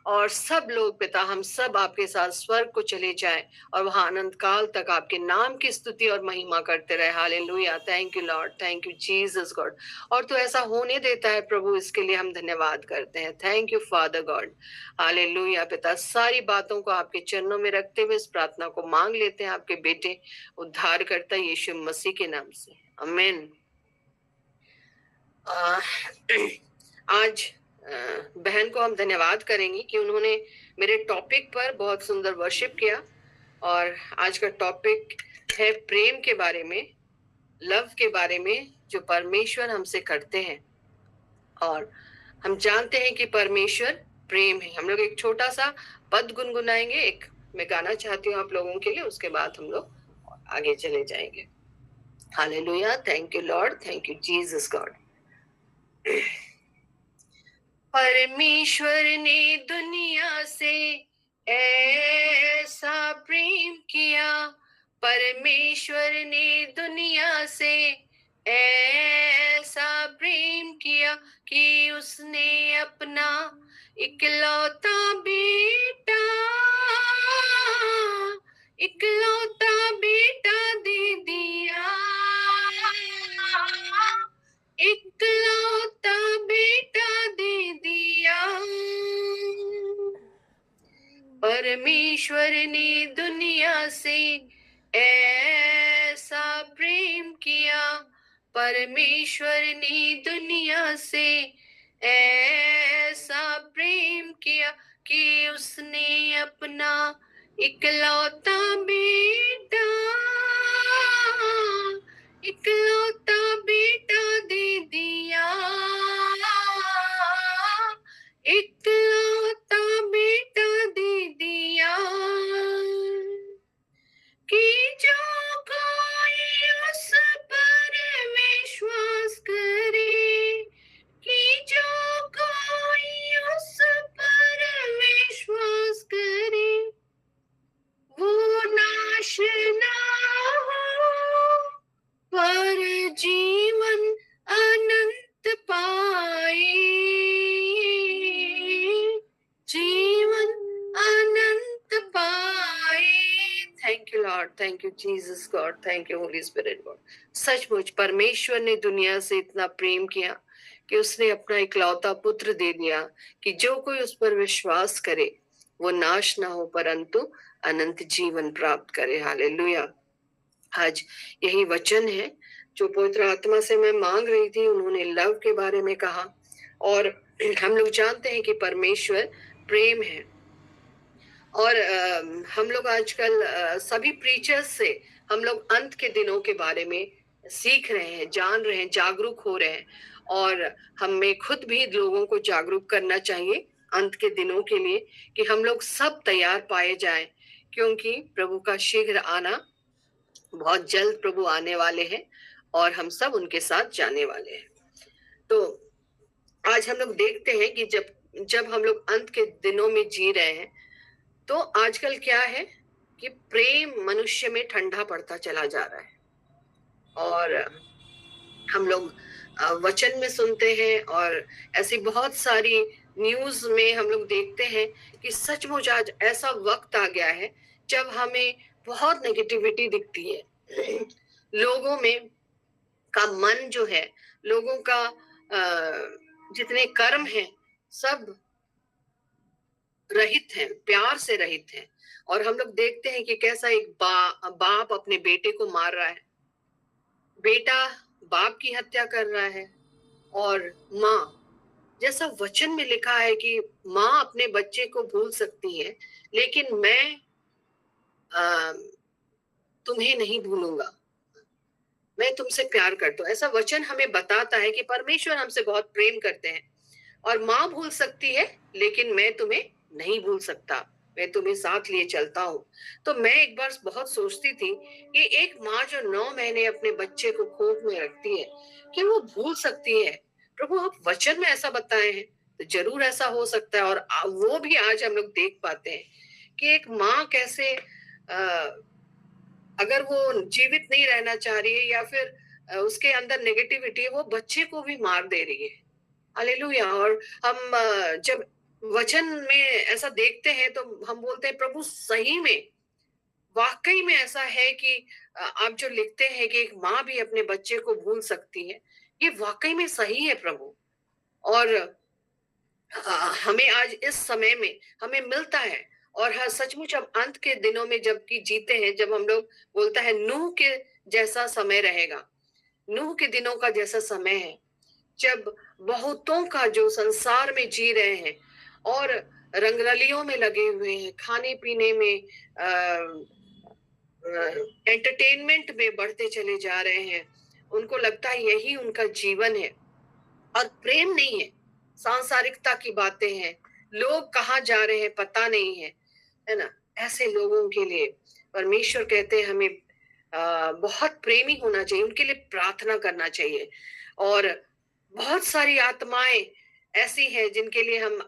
और सब लोग पिता, हम सब आपके साथ स्वर्ग को चले जाएं और वहां अनंत काल तक आपके नाम की स्तुति और महिमा करते रहे। Hallelujah, thank you lord, thank you Jesus God. और तो ऐसा होने देता है प्रभु, इसके लिए हम धन्यवाद करते हैं। Thank you father God, hallelujah पिता। सारी बातों को आपके चरणों में रखते हुए इस प्रार्थना को मांग लेते हैं आपके बेटे उद्धार करता यीशु मसीह के नाम से, आमीन। आज बहन को हम धन्यवाद करेंगे कि उन्होंने मेरे टॉपिक पर बहुत सुंदर वर्शिप किया। और आज का टॉपिक है प्रेम के बारे में, लव के बारे में, जो परमेश्वर हमसे करते हैं। और हम जानते हैं कि परमेश्वर प्रेम है। हम लोग एक छोटा सा पद गुनगुनाएंगे, एक मैं गाना चाहती हूँ आप लोगों के लिए, उसके बाद हम लोग आगे चले जाएंगे। Hallelujah, thank you lord, thank you Jesus God. परमेश्वर ने दुनिया से ऐसा प्रेम किया, परमेश्वर ने दुनिया से ऐसा प्रेम किया कि उसने अपना इकलौता बेटा, इकलौता बेटा दे दिया, इकलौता बेटा दे दिया। परमेश्वर ने दुनिया से ऐसा प्रेम किया, परमेश्वर ने दुनिया से ऐसा प्रेम किया कि उसने अपना इकलौता बेटा, इकलौता God, thank you Jesus God, thank you holy spirit God. सचमुच परमेश्वर ने दुनिया से इतना प्रेम किया कि उसने अपना इकलौता पुत्र दे दिया कि जो कोई उस पर विश्वास करे वो नाश ना हो परंतु अनंत जीवन प्राप्त करे। हालेलुया। आज यही वचन है जो पवित्र आत्मा से मैं मांग रही थी। उन्होंने लव के बारे में कहा और हम लोग जानते हैं कि परमेश्वर प्रेम है। और हम लोग आजकल सभी प्रीचर्स से हम लोग अंत के दिनों के बारे में सीख रहे हैं, जान रहे हैं, जागरूक हो रहे हैं। और हमें खुद भी लोगों को जागरूक करना चाहिए अंत के दिनों के लिए कि हम लोग सब तैयार पाए जाएं, क्योंकि प्रभु का शीघ्र आना, बहुत जल्द प्रभु आने वाले हैं और हम सब उनके साथ जाने वाले हैं। तो आज हम लोग देखते हैं कि जब हम लोग अंत के दिनों में जी रहे हैं तो आजकल क्या है कि प्रेम मनुष्य में ठंडा पड़ता चला जा रहा है। और हम लोग वचन में सुनते हैं और ऐसी बहुत सारी न्यूज में हम लोग देखते हैं कि सचमुच आज ऐसा वक्त आ गया है जब हमें बहुत नेगेटिविटी दिखती है। लोगों में का मन जो है, लोगों का जितने कर्म हैं सब रहित हैं, प्यार से रहित हैं। और हम लोग देखते हैं कि कैसा एक बाप अपने बेटे को मार रहा है, बेटा बाप की हत्या कर रहा है। और माँ, जैसा वचन में लिखा है कि माँ अपने बच्चे को भूल सकती है लेकिन मैं तुम्हें नहीं भूलूंगा, मैं तुमसे प्यार करता हूं। ऐसा वचन हमें बताता है कि परमेश्वर हमसे बहुत प्रेम करते हैं। और माँ भूल सकती है लेकिन मैं तुम्हें नहीं भूल सकता, मैं तुम्हें साथ लिए चलता हूँ। तो मैं एक बार बहुत सोचती थी कि एक माँ जो 9 महीने अपने बच्चे को कोख में रखती है, कि वो भूल सकती है। प्रभु आप वचन में ऐसा बताए हैं तो जरूर ऐसा हो सकता है। और वो भी आज हम लोग देख पाते हैं कि एक माँ कैसे अगर वो जीवित नहीं रहना चाह रही है या फिर उसके अंदर नेगेटिविटी है, वो बच्चे को भी मार दे रही है। हालेलुया। और हम जब वचन में ऐसा देखते हैं तो हम बोलते हैं प्रभु सही में, वाकई में ऐसा है कि आप जो लिखते हैं कि एक माँ भी अपने बच्चे को भूल सकती है, ये वाकई में सही है प्रभु। और हमें आज इस समय में हमें मिलता है। और हर सचमुच अब अंत के दिनों में जबकि जीते हैं, जब हम लोग बोलता है नूह के जैसा समय रहेगा, नूह के दिनों का जैसा समय है, जब बहुतों का जो संसार में जी रहे हैं और रंगरलियों में लगे हुए हैं, खाने पीने में, एंटरटेनमेंट में बढ़ते चले जा रहे हैं, उनको लगता है यही उनका जीवन है और प्रेम नहीं है, सांसारिकता की बातें हैं, लोग कहाँ जा रहे हैं पता नहीं है ना। ऐसे लोगों के लिए परमेश्वर कहते हैं हमें बहुत प्रेमी होना चाहिए, उनके लिए प्रार्थना करना चाहिए। और बहुत सारी आत्माएं ऐसी हैं जिनके लिए हम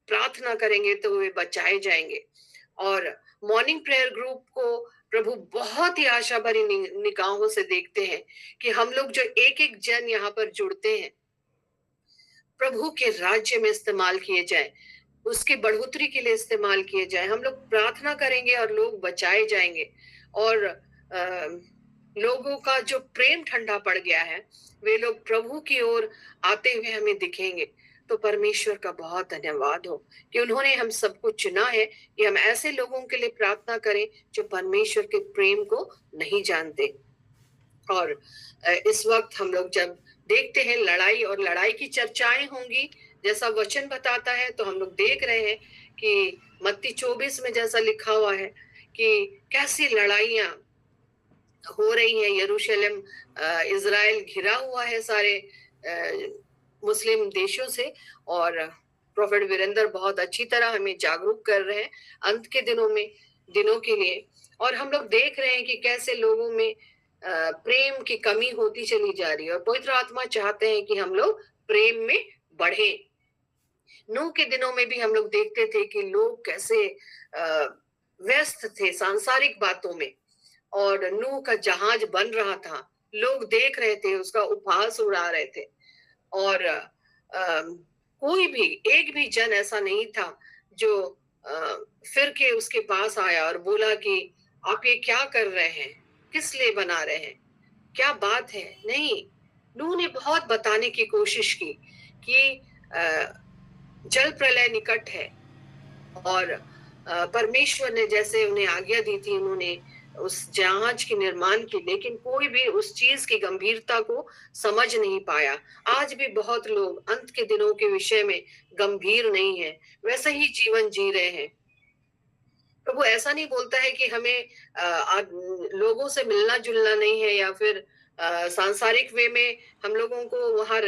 प्रार्थना करेंगे तो वे बचाए जाएंगे। और मॉर्निंग प्रेयर ग्रुप को प्रभु बहुत ही आशा भरी निगाहों से देखते हैं कि हम लोग जो एक एक जन यहाँ पर जुड़ते हैं प्रभु के राज्य में इस्तेमाल किए जाए, उसकी बढ़ोतरी के लिए इस्तेमाल किए जाए। हम लोग प्रार्थना करेंगे और लोग बचाए जाएंगे। और लोगों का जो प्रेम ठंडा पड़ गया है वे लोग प्रभु की ओर आते हुए हमें दिखेंगे। तो परमेश्वर का बहुत धन्यवाद हो कि उन्होंने हम सबको चुना है कि हम ऐसे लोगों के लिए प्रार्थना करें जो परमेश्वर के प्रेम को नहीं जानते। और इस वक्त हम लोग जब देखते हैं लड़ाई और लड़ाई की चर्चाएं होंगी जैसा वचन बताता है, तो हम लोग देख रहे हैं कि मत्ती 24 में जैसा लिखा हुआ है कि कैसी लड़ाइयां हो रही है। यरूशलेम, इजराइल घिरा हुआ है सारे मुस्लिम देशों से। और प्रोफेट वीरेंद्र बहुत अच्छी तरह हमें जागरूक कर रहे हैं अंत के दिनों के लिए। और हम लोग देख रहे हैं कि कैसे लोगों में प्रेम की कमी होती चली जा रही है। और पवित्र आत्मा चाहते हैं कि हम लोग प्रेम में बढ़े। नूह के दिनों में भी हम लोग देखते थे कि लोग कैसे व्यस्त थे सांसारिक बातों में, और नूह का जहाज बन रहा था, लोग देख रहे थे, उसका उपहास उड़ा रहे थे। और कोई भी एक भी जन ऐसा नहीं था जो फिर के उसके पास आया और बोला कि आप ये क्या कर रहे हैं, किस लिए बना रहे हैं, क्या बात है। नहीं, नूह ने बहुत बताने की कोशिश की कि जल प्रलय निकट है, और परमेश्वर ने जैसे उन्हें आज्ञा दी थी, उन्होंने उस जहाज के निर्माण की, लेकिन कोई भी उस चीज की गंभीरता को समझ नहीं पाया। आज भी बहुत लोग अंत के दिनों के विषय में गंभीर नहीं है, वैसा ही जीवन जी रहे हैं। प्रभु ऐसा नहीं बोलता है कि हमें लोगों से मिलना जुलना नहीं है, या फिर सांसारिक वे में हम लोगों को वहां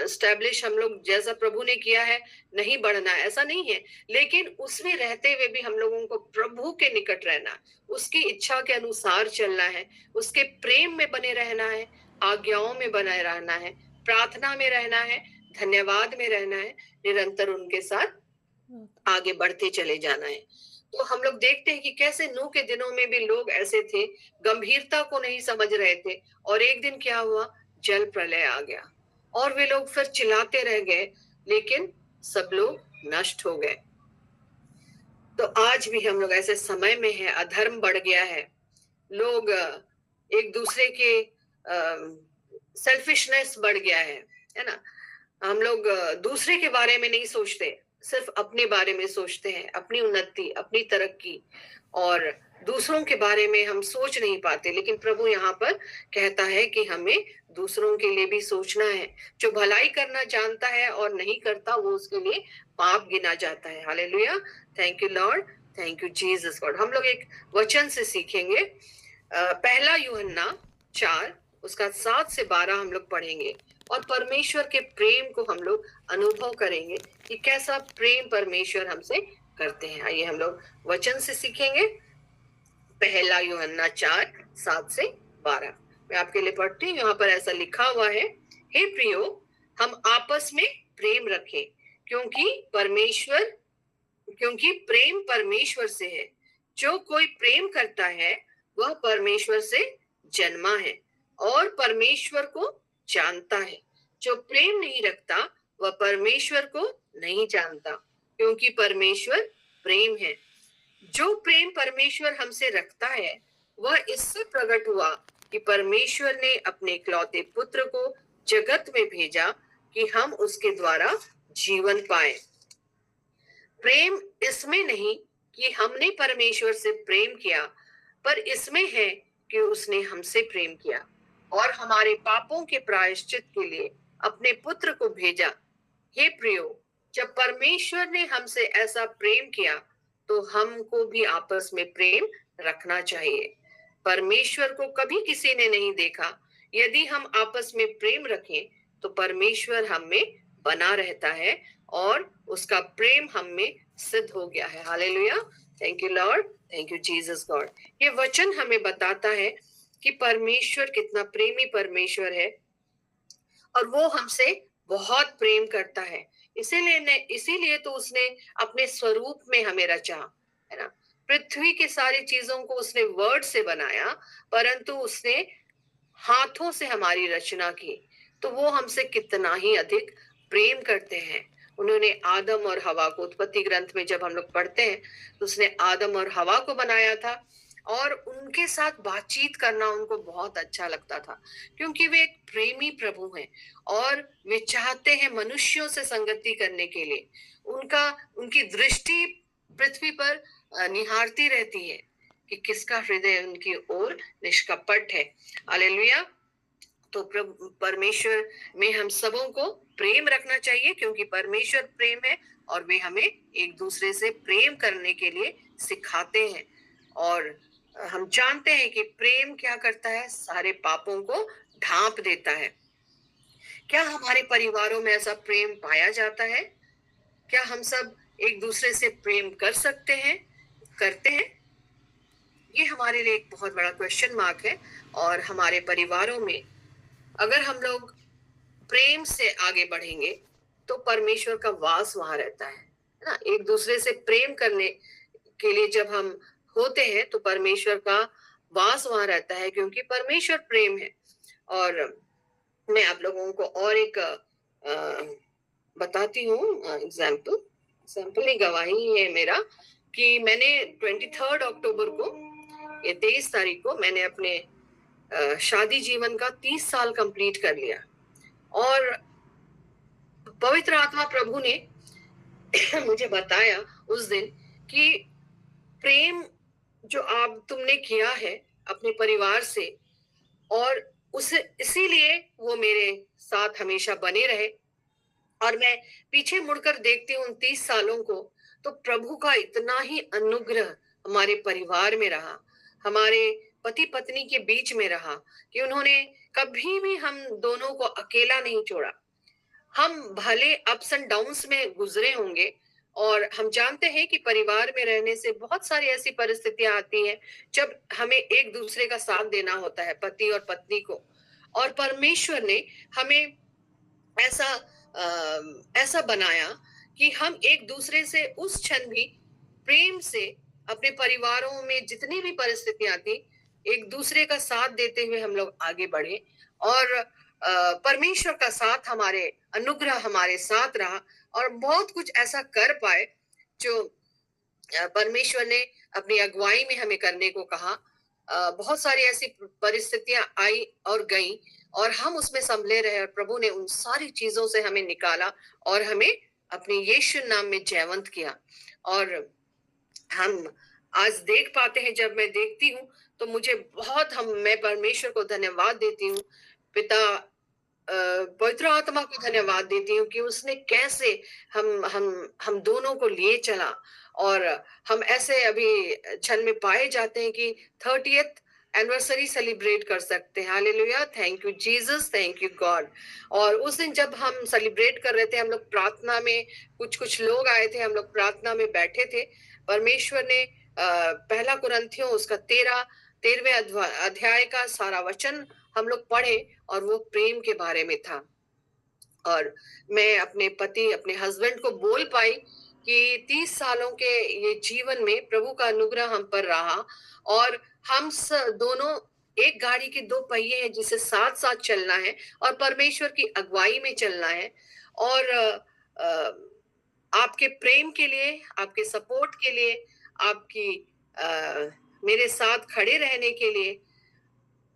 एस्टेब्लिश, हम लोग जैसा प्रभु ने किया है नहीं बढ़ना, ऐसा नहीं है। लेकिन उसमें रहते हुए भी हम लोगों को प्रभु के निकट रहना, उसकी इच्छा के अनुसार चलना है, उसके प्रेम में बने रहना है, आज्ञाओं में बने रहना है, प्रार्थना में रहना है, धन्यवाद में रहना है, निरंतर उनके साथ आगे बढ़ते चले जाना है। तो हम लोग देखते हैं कि कैसे नूह के दिनों में भी लोग ऐसे थे, गंभीरता को नहीं समझ रहे थे, और एक दिन क्या हुआ, जल प्रलय आ गया, और वे लोग फिर चिल्लाते रह गए, लेकिन सब लोग नष्ट हो गए। तो आज भी हम लोग ऐसे समय में हैं, अधर्म बढ़ गया है, लोग एक दूसरे के सेल्फिशनेस बढ़ गया है ना। हम लोग दूसरे के बारे में नहीं सोचते, सिर्फ अपने बारे में सोचते हैं, अपनी उन्नति, अपनी तरक्की, और दूसरों के बारे में हम सोच नहीं पाते। लेकिन प्रभु यहाँ पर कहता है कि हमें दूसरों के लिए भी सोचना है। जो भलाई करना जानता है और नहीं करता, वो उसके लिए पाप गिना जाता है। Hallelujah, thank you lord, thank you Jesus God. हम लोग एक वचन से सीखेंगे, पहला यूहन्ना 4 उसका 7 से 12 हम लोग पढ़ेंगे, और परमेश्वर के प्रेम को हम लोग अनुभव करेंगे कि कैसा प्रेम परमेश्वर हमसे करते हैं। आइए हम लोग वचन से सीखेंगे, पहला यूहन्ना 4 7 से 12। मैं आपके लिए पढ़ती हूँ। यहाँ पर ऐसा लिखा हुआ है, हे प्रियो, हम आपस में प्रेम रखें, क्योंकि प्रेम परमेश्वर से है। जो कोई प्रेम करता है वह परमेश्वर से जन्मा है और परमेश्वर को जानता है। जो प्रेम नहीं रखता वह परमेश्वर को नहीं जानता, क्योंकि परमेश्वर प्रेम है। जो प्रेम परमेश्वर हमसे रखता है वह इससे प्रकट हुआ कि परमेश्वर ने अपने इकलौते पुत्र को जगत में भेजा कि हम उसके द्वारा जीवन पाए। प्रेम इसमें नहीं कि हमने परमेश्वर से प्रेम किया, पर इसमें है कि उसने हमसे प्रेम किया और हमारे पापों के प्रायश्चित के लिए अपने पुत्र को भेजा। हे प्रियो, जब परमेश्वर ने हमसे ऐसा प्रेम किया तो हमको भी आपस में प्रेम रखना चाहिए। परमेश्वर को कभी किसी ने नहीं देखा। यदि हम आपस में प्रेम रखें तो परमेश्वर हम में बना रहता है और उसका प्रेम हम में सिद्ध हो गया है। Hallelujah, thank you lord, thank you Jesus God. ये वचन हमें बताता है कि परमेश्वर कितना प्रेमी परमेश्वर है और वो हमसे बहुत प्रेम करता है। इसीलिए तो उसने अपने स्वरूप में हमें रचा, है ना। पृथ्वी की सारी चीजों को उसने वर्ड से बनाया, परंतु उसने हाथों से हमारी रचना की। तो वो हमसे कितना ही अधिक प्रेम करते हैं। उन्होंने आदम और हवा को, उत्पत्ति ग्रंथ में जब हम लोग पढ़ते हैं तो उसने आदम और हवा को बनाया था और उनके साथ बातचीत करना उनको बहुत अच्छा लगता था, क्योंकि वे एक प्रेमी प्रभु हैं और वे चाहते हैं मनुष्यों से संगति करने के लिए। उनकी दृष्टि पृथ्वी पर निहारती रहती है कि किसका हृदय उनकी ओर निष्कपट है। हालेलुया। तो प्रभु परमेश्वर में हम सबों को प्रेम रखना चाहिए, क्योंकि परमेश्वर प्रेम है और वे हमें एक दूसरे से प्रेम करने के लिए सिखाते हैं। और हम जानते हैं कि प्रेम क्या करता है, सारे पापों को ढांप देता है। क्या हमारे परिवारों में ऐसा प्रेम पाया जाता है? क्या हम सब एक दूसरे से प्रेम कर सकते हैं, करते हैं? ये हमारे लिए एक बहुत बड़ा क्वेश्चन मार्क है। और हमारे परिवारों में अगर हम लोग प्रेम से आगे बढ़ेंगे तो परमेश्वर का वास वहां रहता है ना। एक दूसरे से प्रेम करने के लिए जब हम होते हैं तो परमेश्वर का वास वहां रहता है, क्योंकि परमेश्वर प्रेम है। और मैं आप लोगों को और एक बताती हूँ एग्जाम्पल, नहीं गवाही है मेरा, कि मैंने 23 अक्टूबर को ये 23 तारीख को मैंने अपने शादी जीवन का 30 साल कंप्लीट कर लिया। और पवित्र आत्मा प्रभु ने मुझे बताया उस दिन कि प्रेम जो आप तुमने किया है अपने परिवार से, और उसे इसीलिए वो मेरे साथ हमेशा बने रहे। और मैं पीछे मुड़कर देखती हूँ 30 सालों को, तो प्रभु का इतना ही अनुग्रह हमारे परिवार में रहा, हमारे पति पत्नी के बीच में रहा, कि उन्होंने कभी भी हम दोनों को अकेला नहीं छोड़ा। हम भले अप्स एंड डाउन्स में गुजरे होंगे, और हम जानते हैं कि परिवार में रहने से बहुत सारी ऐसी परिस्थितियां आती हैं जब हमें एक दूसरे का साथ देना होता है, पति और पत्नी को। और परमेश्वर ने हमें ऐसा बनाया कि हम एक दूसरे से उस क्षण भी प्रेम से अपने परिवारों में जितनी भी परिस्थितियां थी, एक दूसरे का साथ देते हुए हम लोग आगे बढ़े। और परमेश्वर का साथ, हमारे अनुग्रह हमारे साथ रहा, और बहुत कुछ ऐसा कर पाए जो परमेश्वर ने अपनी अगुवाई में हमें करने को कहा। बहुत सारी ऐसी परिस्थितियां आई और गई, और हम उसमें संभले रहे, और प्रभु ने उन सारी चीजों से हमें निकाला और हमें अपने यीशु नाम में जयवंत किया। और हम आज देख पाते हैं, जब मैं देखती हूँ तो मुझे मैं परमेश्वर को धन्यवाद देती हूँ, पिता पवित्र आत्मा को धन्यवाद देती हूँ कि उसने कैसे हम दोनों को लिए चला। और हम ऐसे अभी क्षण में पाए जाते हैं कि 30th एनिवर्सरी सेलिब्रेट कर सकते हैं। Hallelujah, thank you Jesus, thank you God. और उस दिन जब हम सेलिब्रेट कर रहे थे, हम लोग प्रार्थना में, कुछ लोग आए थे, हम लोग प्रार्थना में बैठे थे। परमेश्वर ने पहला कुरिन्थियों उसका 13वें अध्याय का सारा वचन हम लोग पढ़े, और वो प्रेम के बारे में था। और मैं अपने हस्बैंड को बोल पाई कि 30 सालों के ये जीवन में प्रभु का अनुग्रह हम पर रहा, और हम दोनों एक गाड़ी के 2 पहिए हैं जिसे साथ साथ चलना है, और परमेश्वर की अगुवाई में चलना है। और आपके प्रेम के लिए, आपके सपोर्ट के लिए, मेरे साथ खड़े रहने के लिए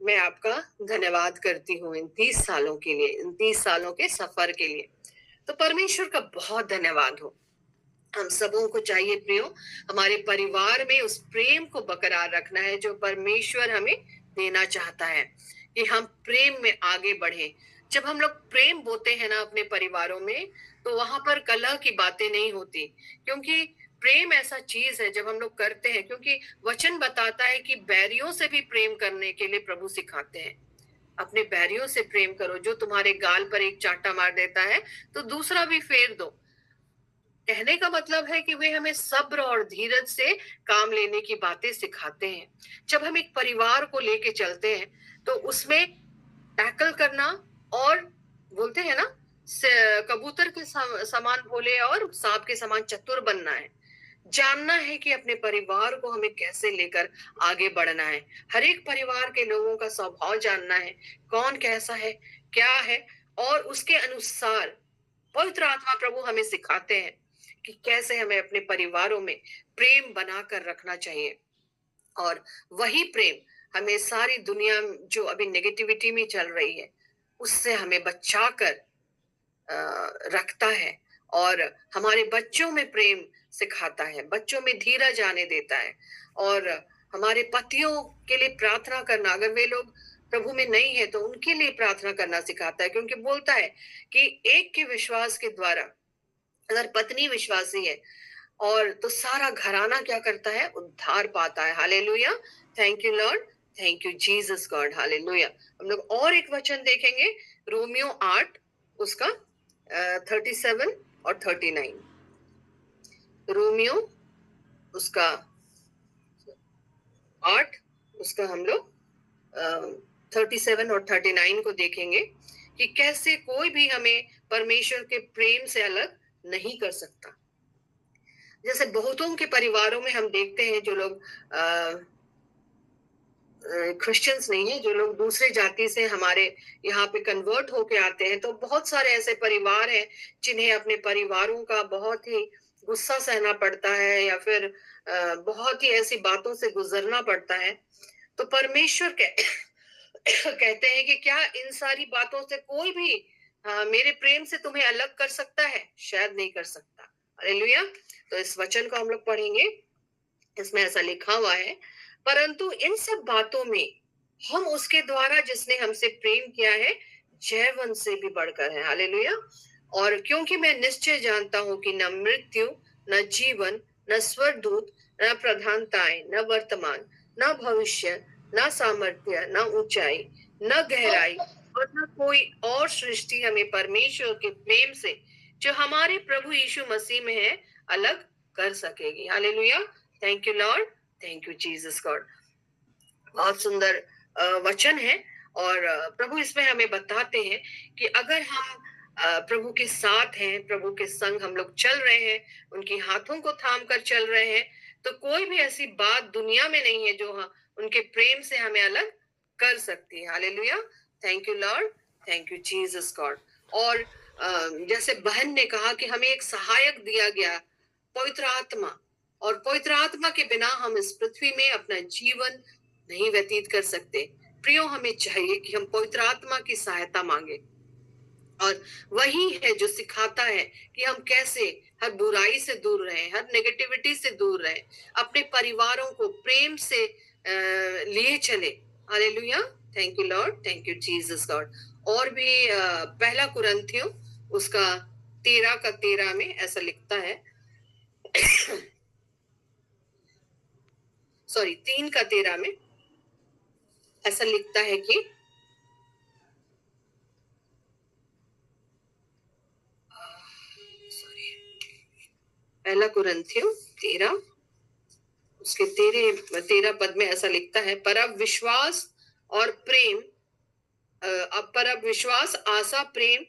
मैं आपका धन्यवाद करती हूँ इन 30 सालों के लिए, इन 30 सालों के सफर के लिए। तो परमेश्वर का बहुत धन्यवाद हो। हम सबों को चाहिए प्रियो, हमारे परिवार में उस प्रेम को बरकरार रखना है जो परमेश्वर हमें देना चाहता है, कि हम प्रेम में आगे बढ़े। जब हम लोग प्रेम बोते हैं ना अपने परिवारों में, तो वहां पर कलह की बातें नहीं होती, क्योंकि प्रेम ऐसा चीज है जब हम लोग करते हैं, क्योंकि वचन बताता है कि बैरियों से भी प्रेम करने के लिए प्रभु सिखाते हैं। अपने बैरियों से प्रेम करो, जो तुम्हारे गाल पर एक चांटा मार देता है तो दूसरा भी फेर दो। कहने का मतलब है कि वे हमें सब्र और धीरज से काम लेने की बातें सिखाते हैं। जब हम एक परिवार को लेके चलते हैं तो उसमें टैकल करना, और बोलते हैं ना, कबूतर के समान भोले और सांप के समान चतुर बनना है। जानना है कि अपने परिवार को हमें कैसे लेकर आगे बढ़ना है। हर एक परिवार के लोगों का स्वभाव जानना है, कौन कैसा है, क्या है, और उसके अनुसार पवित्र आत्मा प्रभु हमें सिखाते हैं कि कैसे हमें अपने परिवारों में प्रेम बनाकर रखना चाहिए। और वही प्रेम हमें सारी दुनिया जो अभी नेगेटिविटी में चल रही है उससे हमें बचाकर रखता है, और हमारे बच्चों में प्रेम सिखाता है, बच्चों में धीरज आने देता है। और हमारे पतियों के लिए प्रार्थना करना, अगर वे लोग प्रभु में नहीं है तो उनके लिए प्रार्थना करना सिखाता है, क्योंकि बोलता है कि एक के विश्वास के द्वारा अगर पत्नी विश्वासी है और तो सारा घराना क्या करता है, उद्धार पाता है। Hallelujah, thank you lord, thank you Jesus God, hallelujah. हम लोग और एक वचन देखेंगे, रोमियो 8 उसका 37 और 39। रोमियो उसका 8 उसका हम लोग 37 और 39 को देखेंगे कि कैसे कोई भी हमें परमेश्वर के प्रेम से अलग नहीं कर सकता। जैसे बहुतों के परिवारों में हम देखते हैं जो लोग क्रिश्चियंस नहीं है, जो लोग दूसरे जाति से हमारे यहाँ पे कन्वर्ट होके आते हैं, तो बहुत सारे ऐसे परिवार हैं जिन्हें अपने परिवारों का बहुत ही गुस्सा सहना पड़ता है या फिर बहुत ही ऐसी बातों से गुजरना पड़ता है, तो परमेश्वर कहते हैं कि क्या इन सारी बातों से कोई भी मेरे प्रेम से तुम्हें अलग कर सकता है? शायद नहीं कर सकता। हालेलुया। तो इस वचन को हम लोग पढ़ेंगे। इसमें ऐसा लिखा हुआ है, परंतु इन सब बातों में हम उसके द्वारा जिसने हमसे प्रेम किया है जयवंत से भी बढ़कर है। हालेलुया। और क्योंकि मैं निश्चय जानता हूं कि न मृत्यु, न जीवन, न स्वर्गदूत, न प्रधानताएं, न वर्तमान, न भविष्य, न सामर्थ्य, न ऊंचाई, न गहराई और न कोई और सृष्टि हमें परमेश्वर के प्रेम से जो हमारे प्रभु यीशु मसीह में है अलग कर सकेगी। Hallelujah. Thank you lord, thank you Jesus God. बहुत सुंदर वचन है और प्रभु इसमें हमें बताते हैं कि अगर हम प्रभु के साथ हैं, प्रभु के संग हम लोग चल रहे हैं, उनके हाथों को थाम कर चल रहे हैं, तो कोई भी ऐसी बात दुनिया में नहीं है जो उनके प्रेम से हमें अलग कर सकती है। Hallelujah. Thank you lord, thank you Jesus God. और जैसे बहन ने कहा कि हमें एक सहायक दिया गया, पवित्र आत्मा, और पवित्र आत्मा के बिना हम इस पृथ्वी में अपना जीवन नहीं व्यतीत कर सकते। प्रियो, हमें चाहिए कि हम पवित्र आत्मा की सहायता मांगे, और वही है जो सिखाता है कि हम कैसे हर बुराई से दूर रहें, हर नेगेटिविटी से दूर रहें, अपने परिवारों को प्रेम से लिए चले। Hallelujah. Thank you lord, thank you Jesus God. और भी पहला कुरिन्थियों उसका 13 में ऐसा लिखता है सॉरी 3:13 में ऐसा लिखता है कि पहला कुरिन्थियों 13 उसके 13 पद में ऐसा लिखता है, पर अब विश्वास और प्रेम, पर अब विश्वास, आशा, प्रेम,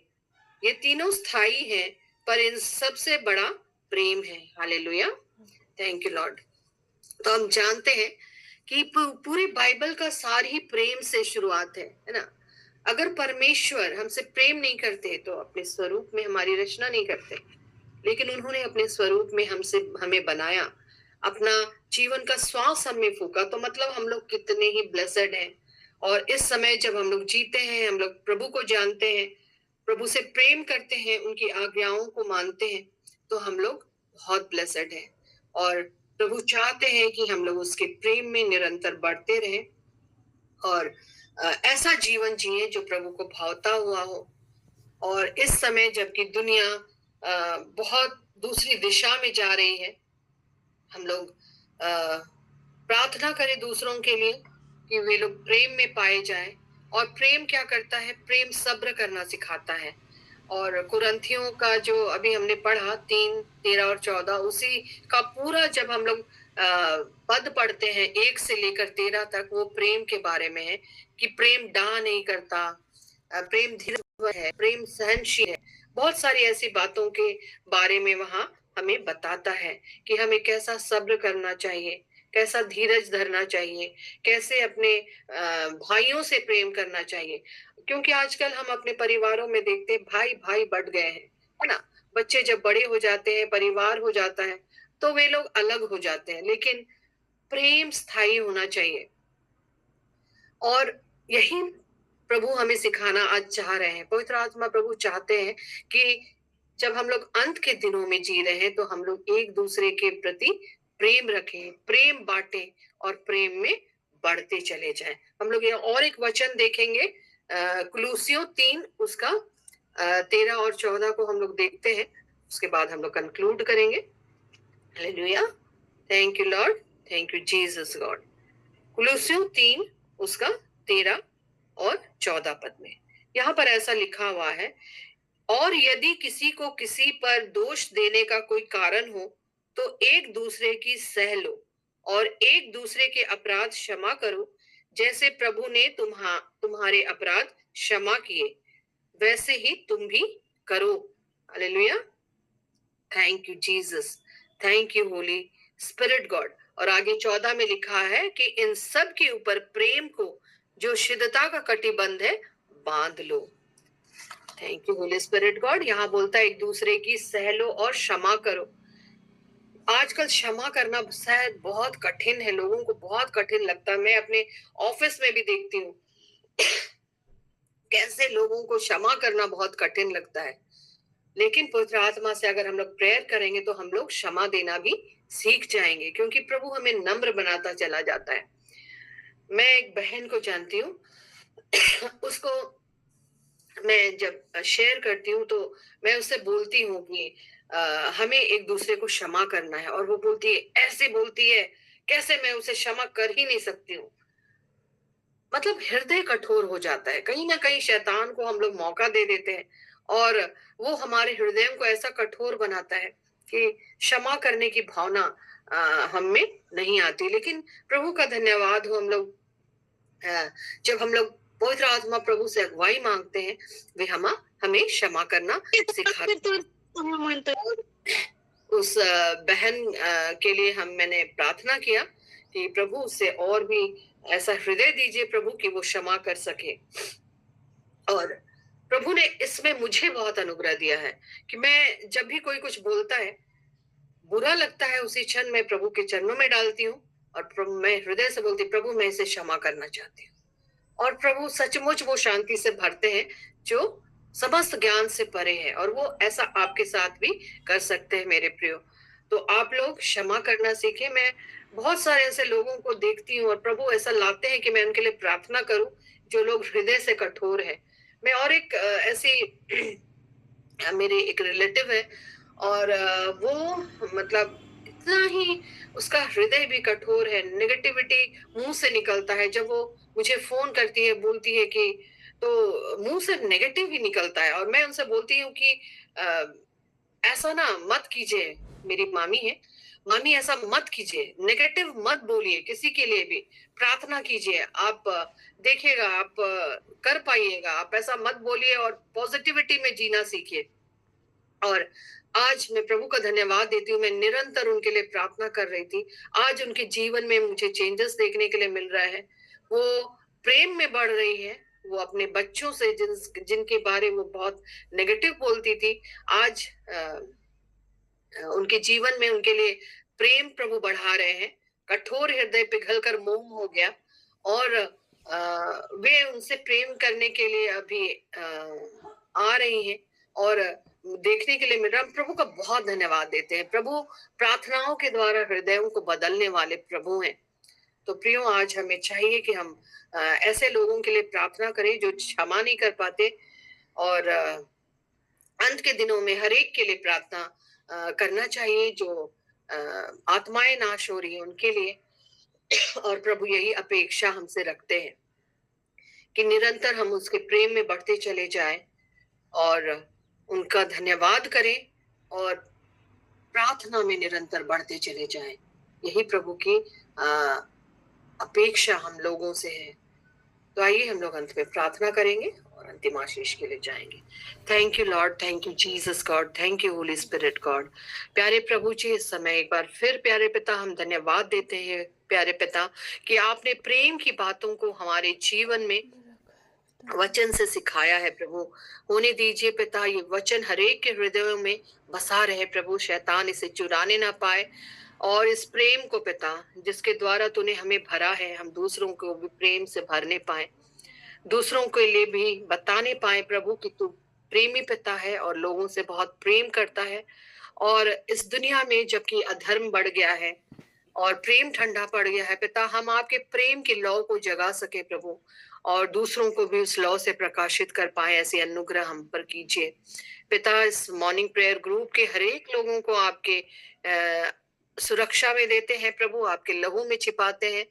ये तीनों स्थायी हैं, पर इन सबसे बड़ा प्रेम है। हालेलुया। Thank you Lord. तो हम जानते हैं कि पूरी बाइबल का सार ही प्रेम से शुरुआत है ना। अगर परमेश्वर हमसे प्रेम नहीं करते तो अपने स्वरूप में हमारी रचना नहीं करते, लेकिन उन्होंने अपने स्वरूप में हमें बनाया, अपना जीवन का श्वास हमें फूका, तो मतलब हम लोग कितने ही ब्लेसेड हैं। और इस समय जब हम लोग जीते हैं, हम लोग प्रभु को जानते हैं, प्रभु से प्रेम करते हैं, उनकी आज्ञाओं को मानते हैं, तो हम लोग बहुत ब्लेसेड हैं। और प्रभु चाहते हैं कि हम लोग उसके प्रेम में निरंतर बढ़ते रहें और ऐसा जीवन जिए जो प्रभु को भावता हुआ हो। और इस समय जबकि दुनिया बहुत दूसरी दिशा में जा रही है, हम लोग प्रार्थना करें दूसरों के लिए कि वे लोग प्रेम में पाए जाएं। और प्रेम क्या करता है? प्रेम सब्र करना सिखाता है। और कुरिन्थियों का जो अभी हमने पढ़ा 3, 13 और 14, उसी का पूरा जब हम लोग पद पढ़ते हैं 1 से लेकर 13 तक, वो प्रेम के बारे में है कि प्रेम डाह नहीं करता, प्रेम धीरज है, प्रेम सहनशील है। बहुत सारी ऐसी बातों के बारे में वहां हमें बताता है कि हमें कैसा सब्र करना चाहिए, कैसा धीरज धरना चाहिए, कैसे अपने भाइयों से प्रेम करना चाहिए। क्योंकि आजकल हम अपने परिवारों में देखते हैं भाई भाई बढ़ गए हैं, है ना। बच्चे जब बड़े हो जाते हैं, परिवार हो जाता है, तो वे लोग अलग हो जाते हैं, लेकिन प्रेम स्थायी होना चाहिए। और यही प्रभु हमें सिखाना आज चाह रहे हैं। पवित्र आत्मा प्रभु चाहते हैं कि जब हम लोग अंत के दिनों में जी रहे हैं, तो हम लोग एक दूसरे के प्रति प्रेम रखें, प्रेम बांटे और प्रेम में बढ़ते चले जाएं। हम लोग ये और एक वचन देखेंगे, कुलुसियों 3 उसका 13 और 14 को हम लोग देखते हैं, उसके बाद हम लोग कंक्लूड करेंगे। Hallelujah. Thank you lord, thank you Jesus God. कुलुसियों 3 उसका 13 और 14 पद में यहाँ पर ऐसा लिखा हुआ है, और यदि किसी को किसी पर दोष देने का कोई कारण हो तो एक दूसरे की सह लो और एक दूसरे के अपराध क्षमा करो, जैसे प्रभु ने तुम्हारे अपराध क्षमा किए, वैसे ही तुम भी करो। Hallelujah. Thank you Jesus, thank you holy spirit God. और आगे 14 में लिखा है कि इन सब के ऊपर प्रेम को जो शिद्धता का कटिबंध है बांध लो। Thank you holy spirit God. यहाँ बोलता है एक दूसरे की सह लो और क्षमा करो। आजकल क्षमा करना शायद बहुत कठिन है, लोगों को बहुत कठिन लगता है। मैं अपने ऑफिस में भी देखती हूँ कैसे लोगों को क्षमा करना बहुत कठिन लगता है। लेकिन पवित्र आत्मा से अगर हम लोग प्रेयर करेंगे तो हम लोग क्षमा देना भी सीख जाएंगे, क्योंकि प्रभु हमें नम्र बनाता चला जाता है। मैं एक बहन को जानती हूँ उसको मैं जब शेयर करती हूँ तो मैं उससे बोलती हूँ कि हमें एक दूसरे को क्षमा करना है, और वो बोलती है, ऐसे बोलती है, कैसे मैं उसे क्षमा कर ही नहीं सकती हूँ। मतलब हृदय कठोर हो जाता है। कहीं ना कहीं शैतान को हम लोग मौका दे देते हैं और वो हमारे हृदयों को ऐसा कठोर बनाता है कि क्षमा करने की भावना हम में नहीं आती। लेकिन प्रभु का धन्यवाद हो, हम लोग जब हम लोग पवित्र आत्मा प्रभु से अगुवाई मांगते हैं, वे हमें क्षमा करना सिखाते हैं। उस बहन के लिए मैंने प्रार्थना किया कि प्रभु उससे और भी ऐसा हृदय दीजिए प्रभु कि वो क्षमा कर सके। और प्रभु ने इसमें मुझे बहुत अनुग्रह दिया है कि मैं जब भी कोई कुछ बोलता है, बुरा लगता है, उसी क्षण मैं प्रभु के चरणों में डालती हूँ और मैं हृदय से बोलती, प्रभु मैं इसे क्षमा करना चाहती हूँ। और प्रभु सचमुच वो शांति से भरते हैं जो समस्त ज्ञान से परे है, और वो ऐसा आपके साथ भी कर सकते हैं मेरे प्रियो। तो आप लोग क्षमा करना सीखें। मैं बहुत सारे ऐसे लोगों को देखती हूँ और प्रभु ऐसा लाते हैं कि मैं उनके लिए प्रार्थना करूं जो लोग हृदय से कठोर है। मैं और एक ऐसी मेरे एक रिलेटिव है और वो मतलब इतना ही उसका हृदय भी कठोर है, नेगेटिविटी मुंह से निकलता है। जब वो मुझे फोन करती है, बोलती है कि, तो मुंह से नेगेटिव ही निकलता है। और मैं उनसे बोलती हूँ कि ऐसा ना मत कीजिए। मेरी मामी है, मामी ऐसा मत कीजिए, नेगेटिव मत बोलिए किसी के लिए भी, प्रार्थना कीजिए। आप देखिएगा, आप कर पाइएगा। आप ऐसा मत बोलिए और पॉजिटिविटी में जीना सीखिए। और आज मैं प्रभु का धन्यवाद देती हूँ, मैं निरंतर उनके लिए प्रार्थना कर रही थी। आज उनके जीवन में मुझे चेंजेस देखने के लिए मिल रहा है। वो प्रेम में बढ़ रही है। वो अपने बच्चों से जिनके बारे में वो बहुत नेगेटिव बोलती थी, आज उनके जीवन में उनके लिए प्रेम प्रभु बढ़ा रहे हैं। कठोर हृदय पिघलकर मोम हो गया और वे उनसे प्रेम करने के लिए अभी आ रही हैं और देखने के लिए मिल रहा है। प्रभु का बहुत धन्यवाद देते हैं। प्रभु प्रार्थनाओं के द्वारा हृदयों को बदलने वाले प्रभु हैं। तो प्रियो, आज हमें चाहिए कि हम ऐसे लोगों के लिए प्रार्थना करें जो क्षमा नहीं कर पाते, और अंत के दिनों में हर एक के लिए प्रार्थना करना चाहिए जो आत्माएं नाश हो रही है उनके लिए। और प्रभु यही अपेक्षा हमसे रखते हैं कि निरंतर हम उसके प्रेम में बढ़ते चले जाएं और उनका धन्यवाद करें और प्रार्थना में निरंतर बढ़ते चले जाएं। यही प्रभु की अपेक्षा हम लोगों से है। तो आइए हम लोग अंत में प्रार्थना करेंगे और अंतिम आशीष के लिए जाएंगे। Thank you lord, thank you Jesus God, thank you holy spirit God. प्यारे प्रभु जी, इस समय एक बार फिर प्यारे पिता हम धन्यवाद देते हैं प्यारे पिता कि आपने प्रेम की बातों को हमारे जीवन में वचन से सिखाया है। प्रभु होने दीजिए पिता, ये वचन हरेक के हृदयों में बसा रहे प्रभु, शैतान इसे चुराने ना पाए। और इस प्रेम को पिता जिसके द्वारा तूने हमें भरा है, हम दूसरों को भी प्रेम से भरने पाए, दूसरों के लिए भी बताने पाए प्रभु कि तू प्रेमी पिता है और लोगों से बहुत प्रेम करता है। और इस दुनिया में जबकि अधर्म बढ़ गया है और प्रेम ठंडा पड़ गया है पिता, हम आपके प्रेम के लौ को जगा सके प्रभु और दूसरों को भी उस लौ से प्रकाशित कर पाए। ऐसे अनुग्रह हम पर कीजिए पिता। इस मॉर्निंग प्रेयर ग्रुप के हरेक लोगों को आपके सुरक्षा में देते हैं प्रभु, आपके लहू में छिपाते हैं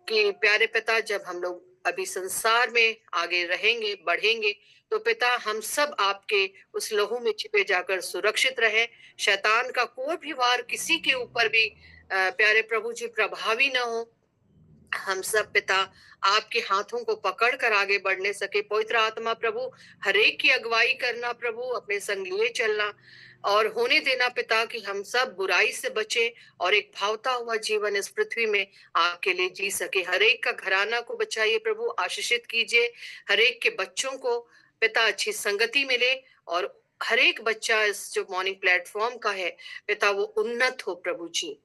कि प्यारे पिता जब हम लोग अभी संसार में आगे रहेंगे, बढ़ेंगे, तो पिता हम सब आपके उस लहू में छिपे जाकर सुरक्षित रहे। शैतान का कोई भी वार किसी के ऊपर भी प्यारे प्रभु जी प्रभावी ना हो। हम सब पिता आपके हाथों को पकड़ कर आगे बढ़ने सके। पवित्र आत्मा प्रभु हरेक की अगुवाई करना प्रभु, अपने संग लिए चलना और होने देना पिता कि हम सब बुराई से बचे और एक भावता हुआ जीवन इस पृथ्वी में आपके लिए जी सके। हरेक का घराना को बचाइए प्रभु, आशीषित कीजिए। हरेक के बच्चों को पिता अच्छी संगति मिले और हर एक बच्चा इस जो मॉर्निंग प्लेटफॉर्म का है पिता, वो उन्नत हो प्रभु जी।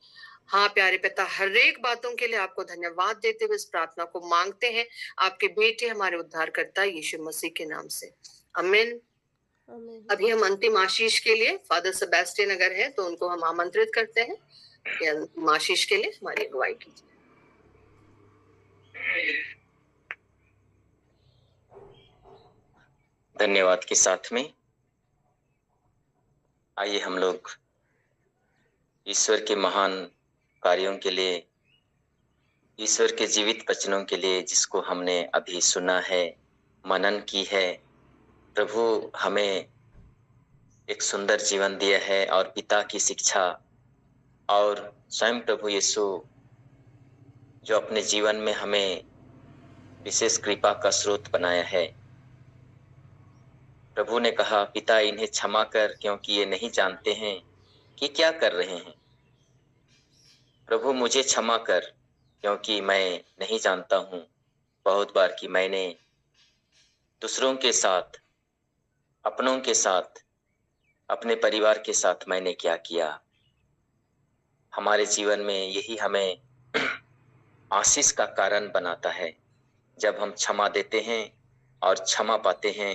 हाँ प्यारे पिता, हर एक बातों के लिए आपको धन्यवाद देते हुए इस प्रार्थना को मांगते हैं आपके बेटे हमारे उद्धारकर्ता यीशु मसीह के नाम से, आमीन। अभी हम अंतिम आशीष के लिए फादर सेबेस्टियन अगर है तो उनको हम आमंत्रित करते हैं कि अंतिम आशीष के लिए हमारी अगुवाई कीजिए। धन्यवाद के साथ में आइए हम लोग ईश्वर के महान कार्यों के लिए, ईश्वर के जीवित वचनों के लिए जिसको हमने अभी सुना है, मनन की है। प्रभु हमें एक सुंदर जीवन दिया है और पिता की शिक्षा और स्वयं प्रभु यीशु जो अपने जीवन में हमें विशेष कृपा का स्रोत बनाया है। प्रभु ने कहा, पिता इन्हें क्षमा कर क्योंकि ये नहीं जानते हैं कि क्या कर रहे हैं। प्रभु मुझे क्षमा कर क्योंकि मैं नहीं जानता हूँ बहुत बार कि मैंने दूसरों के साथ, अपनों के साथ, अपने परिवार के साथ मैंने क्या किया। हमारे जीवन में यही हमें आशीष का कारण बनाता है। जब हम क्षमा देते हैं और क्षमा पाते हैं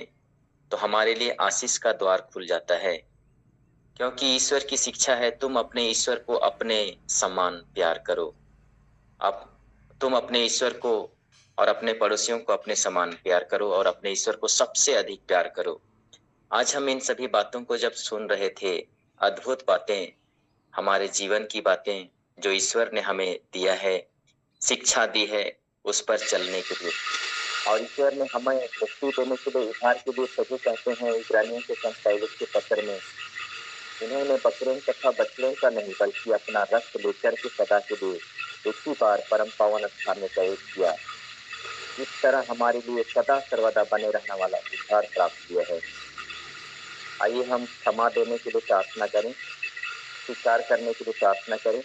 तो हमारे लिए आशीष का द्वार खुल जाता है, क्योंकि ईश्वर की शिक्षा है, तुम अपने ईश्वर को अपने समान प्यार करो। अब तुम अपने ईश्वर को और अपने पड़ोसियों को अपने समान प्यार करो और अपने ईश्वर को सबसे अधिक प्यार करो। आज हम इन सभी बातों को जब सुन रहे थे, अद्भुत बातें, हमारे जीवन की बातें जो ईश्वर ने हमें दिया है, शिक्षा दी है उस पर चलने के लिए, और ईश्वर ने हमें मुक्ति देने के लिए, उद्धार के लिए सभी कहते हैं इब्रानियों के संग के पत्र में, उन्होंने बकरों तथा बछड़ों का नहीं बल्कि अपना रक्त लेकर के सदा के लिए इसी बार परम पावन स्थान में प्रवेश किया। इस तरह हमारे लिए सदा सर्वदा बने रहने वाला उद्धार प्राप्त किया है। आइए हम क्षमा देने के लिए प्रार्थना करें, स्वीकार करने के लिए प्रार्थना करें,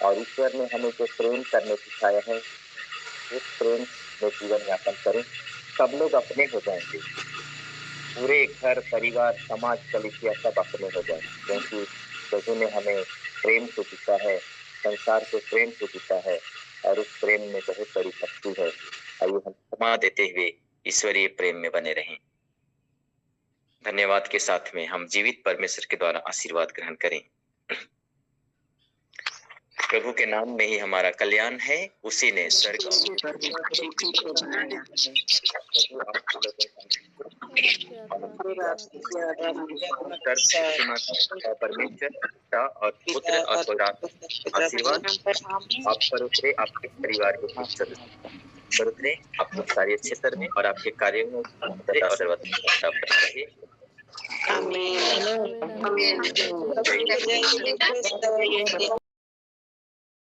और ईश्वर ने हमें जो प्रेम करने सिखाया है उस प्रेम में जीवन यापन करें। सब लोग अपने हो जाएंगे, पूरे घर, परिवार, समाज, कलीसिया सब अपने हो जाएंगे, क्योंकि प्रभु ने हमें प्रेम से जीता है, संसार को प्रेम से जीता है, और उस प्रेम में बहुत बड़ी शक्ति है। आइए हम क्षमा देते हुए ईश्वरीय प्रेम में बने रहें। धन्यवाद के साथ में हम जीवित परमेश्वर के द्वारा आशीर्वाद ग्रहण करें। प्रभु के नाम में ही हमारा कल्याण है, उसी ने स्वर्ग परमेश्वर और पुत्र और पवित्र आशीर्वाद आप पर उतरे, आपके परिवार के सदस्य पर उतरे, आपके कार्य क्षेत्र में और आपके कार्यों में आशीर्वाद प्राप्त रहे। आमीन।